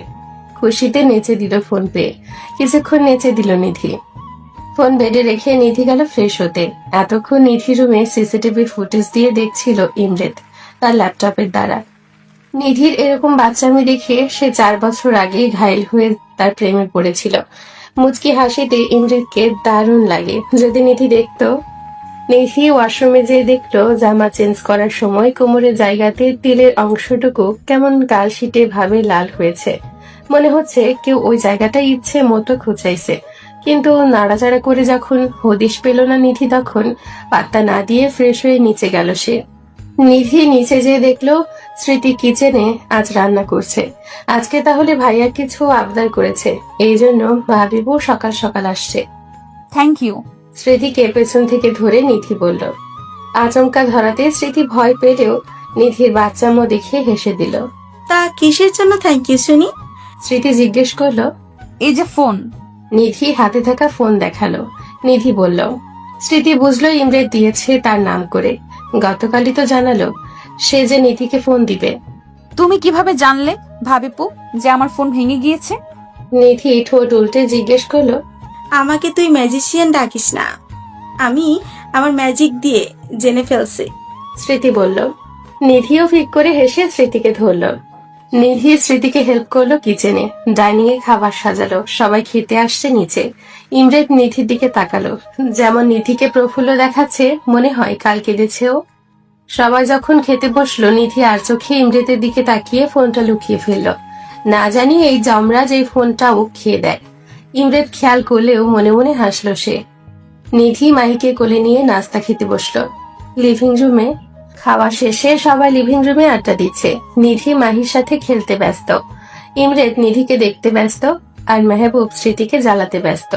খুশিতে নেচে দিল ফোন পেয়ে। কিছুক্ষণ নেচে দিল নিধি। ফোন বেডে রেখে নিধি গেল ফ্রেশ হতে। এতক্ষণ নিধি রুমে সিসিটিভি ফুটেজ দিয়ে দেখছিল ইমরেত তার ল্যাপটপের দ্বারা। নিধির এরকম বাচ্চামি দেখে সে 4 বছর আগে ঘায়েল হয়ে তার প্রেমে পড়েছিল। মুচকি হাসিতে ইমরেতকে দারুণ লাগে। যদি নিধি দেখতো। নিধি ওয়াশরুমে যেয়ে দেখলো জামা চেঞ্জ করার সময় কোমরের জায়গাতে তিলের অংশটুকু কেমন কালশিটে ভাবে লাল হয়েছে। মনে হচ্ছে কেউ ওই জায়গাটা ইচ্ছে মতো খুঁচাইছে। কিন্তু নাড়াচাড়া করে যখন হদিশ পেল না নিধি, তখন পাত্তা না দিয়ে ফ্রেশ হয়ে নিচে গেল সে। নিধি নিচে যেয়ে দেখলো স্মৃতি কিচেনে আজ রান্না করছে। আজকে তাহলে ভাইয়া কিছু আবদার করেছে, এই জন্য ভাবিবু সকাল সকাল আসছে। Thank you. স্মৃতিকে পেছন থেকে ধরে নিধি বলল। আচমকা ধরাতে স্মৃতি ভয় পেলেও নিধির বাচ্চামো দেখে হেসে দিল। তা কিসের জন্য থ্যাংক ইউ শুনি? স্মৃতি জিজ্ঞেস করলো। এই যে ফোন। নিধি হাতে থাকা ফোন দেখালো। নিধি বলল। স্মৃতি বুঝলো ইমরেত দিয়েছে তার নাম করে। গতকালই তো জানালো সে যে নিধিকে ফোন দিবে। তুমি কিভাবে জানলে ভাবিপু যে আমার ফোন ভেঙে গিয়েছে? নিধি ঠোঁট উল্টে জিজ্ঞেস করলো। আমাকে তুই ম্যাজিশিয়ান ডাকিস না, আমি আমার ম্যাজিক দিয়ে জেনে ফেলছি। স্মৃতি বলল। নিধিও ফিক করে হেসে স্মৃতিকে ধরল। নিধি স্মৃতিকে হেল্প করলো কিচেনে। ডাইনিং এ খাবার সাজালো। সবাই খেতে আসছে নিচে। ইমরেত নিধির দিকে তাকালো। যেমন নিধিকে প্রফুল্ল দেখাচ্ছে, মনে হয় কাল কেঁদেছেও। সবাই যখন খেতে বসলো, নিধি আর চোখে ইমরেতের দিকে তাকিয়ে ফোনটা লুকিয়ে ফেললো। না জানি এই যমরাজ এই ফোনটাও খেয়ে দেয়। ইমরেত খেয়াল করলেও মনে মনে হাসলো সে। নিধি মাহিকে কোলে নিয়ে নাস্তা খেতে বসলো লিভিং রুমে। খাওয়া শেষে সবাই লিভিং রুমে আড্ডা দিচ্ছে। নিধি মাহির সাথে খেলতে ব্যস্ত। ইমরেত নিধিকে দেখতে ব্যস্ত। আর মেহবুব স্মৃতিকে জ্বালাতে ব্যস্ত।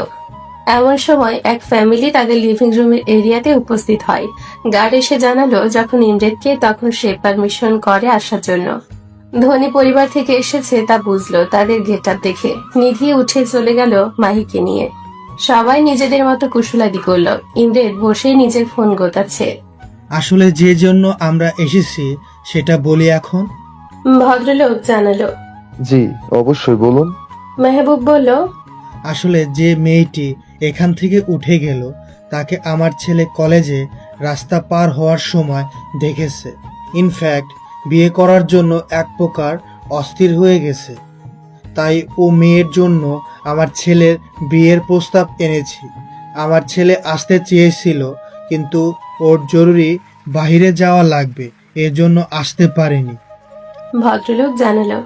এমন সময় এক ফ্যামিলি তাদের লিভিং রুমের এরিয়াতে উপস্থিত হয়। গার্ড এসে জানালো যখন ইমরেদকে, তখন সে পারমিশন করে আসার জন্য। ধনী পরিবার থেকে এসেছে তা বুঝলো তাদের গেটআপ দেখে। নিধি উঠে চলে গেল মাহিকে নিয়ে। সবাই নিজেদের মতো কুশলাদি করলো। ইমরেদ বসে নিজের ফোন গোতাচ্ছে। আসলে যে জন্য আমরা এসেছি সেটা বলি এখন। ভদ্রলোক জানালো। জি অবশ্যই বলুন। মেহবুব বলল, আসলে যে মেয়েটি এখান থেকে উঠে গেল তাকে আমার ছেলে কলেজে রাস্তা পার হওয়ার সময় দেখেছে। ইনফ্যাক্ট বিয়ে করার জন্য এক প্রকার অস্থির হয়ে গেছে। তাই ও মেয়ের জন্য আমার ছেলের বিয়ের প্রস্তাব এনেছি। আমার ছেলে আসতে চেয়েছিল কিন্তু ওর জরুরি বাইরে যাওয়া লাগবে, এজন্য আসতে পারেনি। ভদ্রলোক জানালো।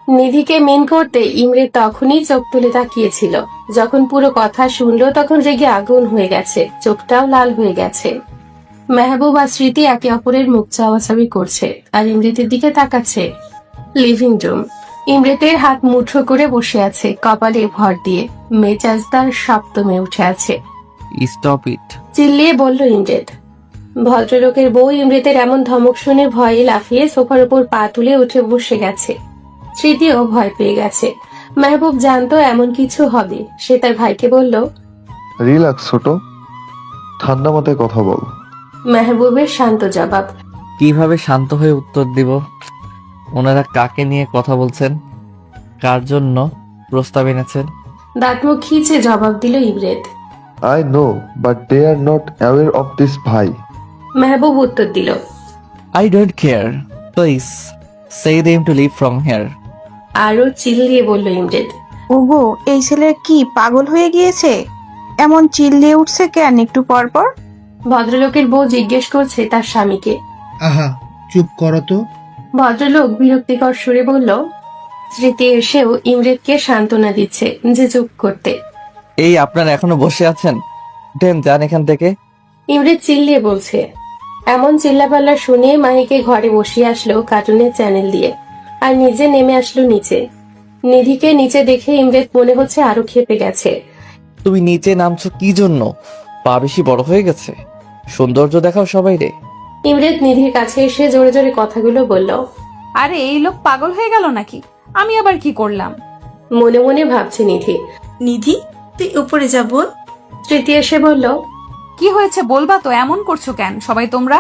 নিধিকে মেন করতে ইমরে তখনই চোখ তুলে তাকিয়েছিল। যখন পুরো কথা শুনলো তখন রেগে আগুন হয়ে গেছে, চোখটাও লাল হয়ে গেছে। মেহবুব আর স্মৃতি একে অপরের মুখ চাওয়াচাবি করছে আর ইমরেতের দিকে তাকাচ্ছে। Living room. ইমরেতের হাত মুঠো করে বসে আছে, কপালে ভর দিয়ে। মেজাজ তার সপ্তমে উঠে আছে। Stop it. চিল্লিয়ে বলল ইমরেত। ভদ্রলোকের বউ ইমরেতের এমন ধমক শুনে ভয়ে লাফিয়ে সোফার উপর পা তুলে উঠে বসে গেছে। স্মৃতিও ভয় পেয়ে গেছে। মেহবুব জানতো এমন কিছু হবে। সে তার ভাইকে বলল, রিল্যাক্স ছোট, ঠান্ডা মাথায় কথা বল। মেহবুবের শান্ত জবাব। কিভাবে শান্ত হয়ে উত্তর দিব? ওনারা কাকে নিয়ে কথা বলছেন? কার জন্য প্রস্তাব এনেছেন? দাঁত মুখ খিচে জবাব দিল ইমরেত। I know but they are not aware of this ভাই। মেহবুব উত্তর দিল। I don't care, please say them to leave from here. আরো চিল্লিয়ে বলল ইমরেত। ওগো, এই ছেলে কি পাগল হয়ে গিয়েছে? এমন চিল্লিয়ে উঠছে কেন একটু পর পর? ভদ্রলোকের বউ জিজ্ঞেস করছে তার স্বামীকে। আহা চুপ করো তো। ভদ্রলোক বিরক্তিকর সুরে বলল। স্মৃতি এসেও ইমরেতকে সান্ত্বনা দিচ্ছে যে চুপ করতে। এই আপনারা এখনো বসে আছেন? উঠেন, যান এখান থেকে। ইমরেত চিল্লিয়ে বলছে। এমন চিল্লাপাল্লা শুনে মাহিকে ঘরে বসিয়ে আসলো কার্টুনের চ্যানেল দিয়ে, আর নিজে নেমে আসলো নিচে। নিধিকে নিচে দেখে ইমরেত মনে হচ্ছে আরো ক্ষেপে গেছে। তুমি নিচে নামছো কি জন্য? পা বেশি বড় হয়ে গেছে? সৌন্দর্য দেখাও সবাই রে। ইমরেত নিধির কাছে এসে জোরে জোরে কথাগুলো বলল। আরে এই লোক পাগল হয়ে গেল নাকি? আমি আবার কি করলাম? মনে মনে ভাবছে নিধি। নিধি, তুই উপরে যা বল। স্মৃতি এসে বলল। কি হয়েছে বলবা তো? এমন করছো কেন সবাই তোমরা?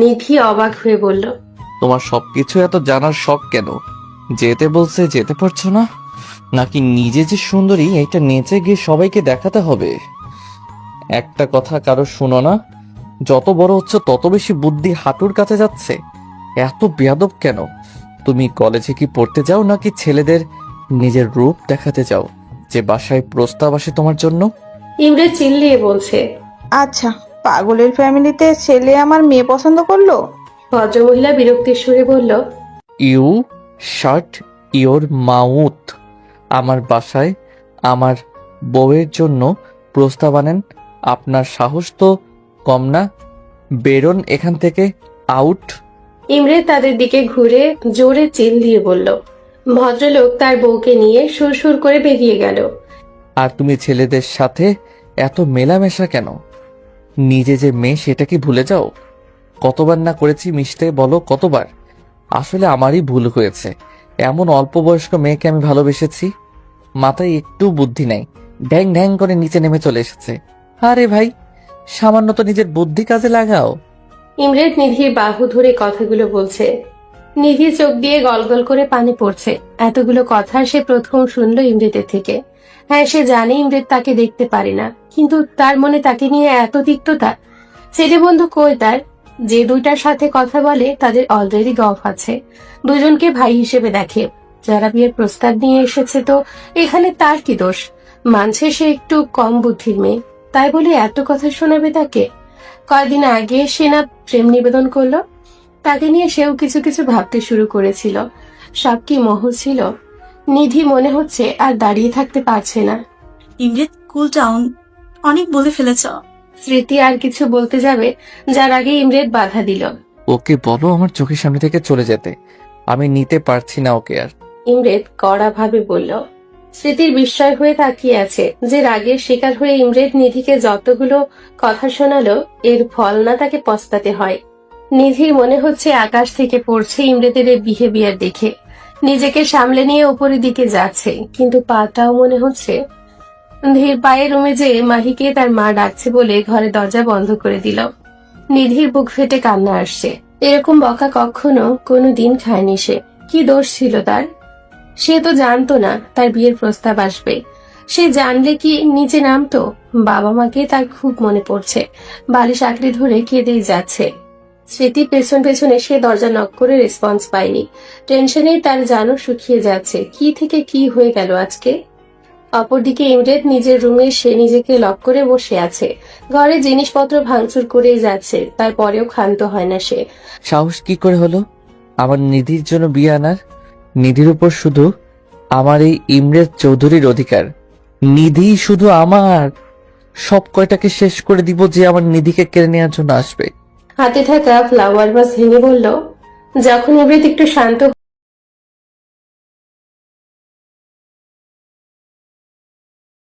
নিধি অবাক হয়ে বলল। তোমার সবকিছু এত জানার শখ কেন? যেতে বলছে যেতে পারছো না? নাকি নিজে যে সুন্দরী এটা নেচে গিয়ে সবাইকে দেখাতে হবে? একটা কথা কারো শুনো না, যত বড় হচ্ছে তত বেশি বুদ্ধি হাঁটুর কাছে যাচ্ছে। এত বেয়াদব কেন? তুমি কলেজে কি পড়তে যাও নাকি ছেলেদের নিজের রূপ দেখাতে যাও যে বাসায় প্রস্তাব আসে তোমার জন্য? ইমরেত চিল্লিয়ে বলছে। আচ্ছা, পাগলের ফ্যামিলিতে ছেলে আমার মেয়ে পছন্দ করলো? ভদ্রমহিলা বিরক্তির সুরে বলল। You shut your mouth. আমার বাসায় আমার বউয়ের জন্য প্রস্তাব আনেন? আপনার সাহস তো কম না? বেরোন এখান থেকে, আউট। ইমরেত তাদের দিকে ঘুরে জোরে চিল্লিয়ে বলল। ভদ্রলোক তার বউকে নিয়ে সুরসুর করে বেরিয়ে গেল। আর তুমি ছেলেদের সাথে এত মেলামেশা কেন? নিজে যে মেয়ে সেটা কি ভুলে যাও? কতবার না করেছি মিশতে, বলো কতবার? আসলে আমারই ভুল হয়েছে, এমন অল্প বয়স্ক মেয়েকে আমি ভালোবেসেছি। মাথায় একটু বুদ্ধি নাই, ঢ্যাং ঢ্যাং করে নিচে নেমে চলে এসেছে। আরে ভাই, সামান্য তো নিজের বুদ্ধি কাজে লাগাও। ইমরেত নিধির বাহু ধরে কথাগুলো বলছে। নিধি চোখ দিয়ে গলগল করে পানি পড়ছে। এতগুলো কথা সে প্রথম শুনলো ইমরেতের থেকে। হ্যাঁ, সে জানে ইমরেত তাকে দেখতে পারে না, কিন্তু তার মনে তাকে নিয়ে এত তিক্ততা। ছেলে বন্ধু কই তার? যে দুইটার সাথে কথা বলে তাদের অলরেডি গফ আছে, দুজনকে ভাই হিসেবে দেখে। যারা বিয়ের প্রস্তাব নিয়ে এসেছে তো এখানে তার কি দোষ? মানছে সে একটু কম বুদ্ধির মেয়ে, তাই বলে এত কথা শোনাবে তাকে? কয়েকদিন আগে সে না প্রেম নিবেদন করলো? তাকে নিয়ে সেও কিছু কিছু ভাবতে শুরু করেছিল। সব কি মোহ ছিল? নিধি মনে হচ্ছে আর দাঁড়িয়ে থাকতে পারছে না। ইমরেত, কুল ডাউন, অনেক বলে ফেলেছ। স্মৃতি আর কিছু বলতে যাবে, যার আগে ইমরেত বাধা দিল। ওকে বলো আমার চোখের সামনে থেকে চলে যেতে, আমি নিতে পারছি না ওকে আর। ইমরেত কড়া ভাবে বলল। স্মৃতির বিস্ময় হয়ে তাকিয়ে আছে যে রাগের শিকার হয়ে ইমরেদ নিধিকে যতগুলো কথা শোনালো এর ফল না তাকে পস্তাতে হয়। নিধির মনে হচ্ছে আকাশ থেকে পড়ছে ইমরেদের এই বিহেভিয়ার দেখে। নিজেকে সামলে নিয়ে উপরের দিকে যাচ্ছে, কিন্তু পাটাও মনে হচ্ছে। ধীর পায়ে রুমে যেয়ে মাহিকে তার মা ডাকছে বলে ঘরে দরজা বন্ধ করে দিল। নিধির বুক ফেটে কান্না আসছে। এরকম বকা কখনো কোনোদিন খায়নি সে। কি দোষ ছিল তার? সে তো জানতো না তার বিয়ের প্রস্তাব আসবে। সে জানলে কি নিচে নামতো? বাবা মাকে তার খুব মনে পড়ছে। বালিশ আঁকড়ে ধরে কেঁদেই যাচ্ছে। স্মৃতি পেছন পেছন এসে দরজা নক করে রেসপন্স পায়নি। টেনশনেই তার জানও শুকিয়ে যাচ্ছে। কি থেকে কি হয়ে গেল আজকে? অপরদিকে ইমরেদ নিজের রুমে সে নিজেকে লক করে বসে আছে। ঘরে জিনিসপত্র ভাঙচুর করেই যাচ্ছে, তারপরেও ক্ষান্ত হয় না সে। সাহস কি করে হলো আমার নিধির জন্য বিয়ে আনার? নিধির উপর শুধু আমার এই ইমরেদ চৌধুরীর অধিকার। নিধি শুধু আমার। সব কয়টাকে শেষ করে দিব যে আমার নিধিকে কেড়ে নেওয়ার জন্য আসবে। হাতে থাকা ফ্লাওয়ার ভাস ভেঙে বলল। যখন ইমরেদ একটু শান্ত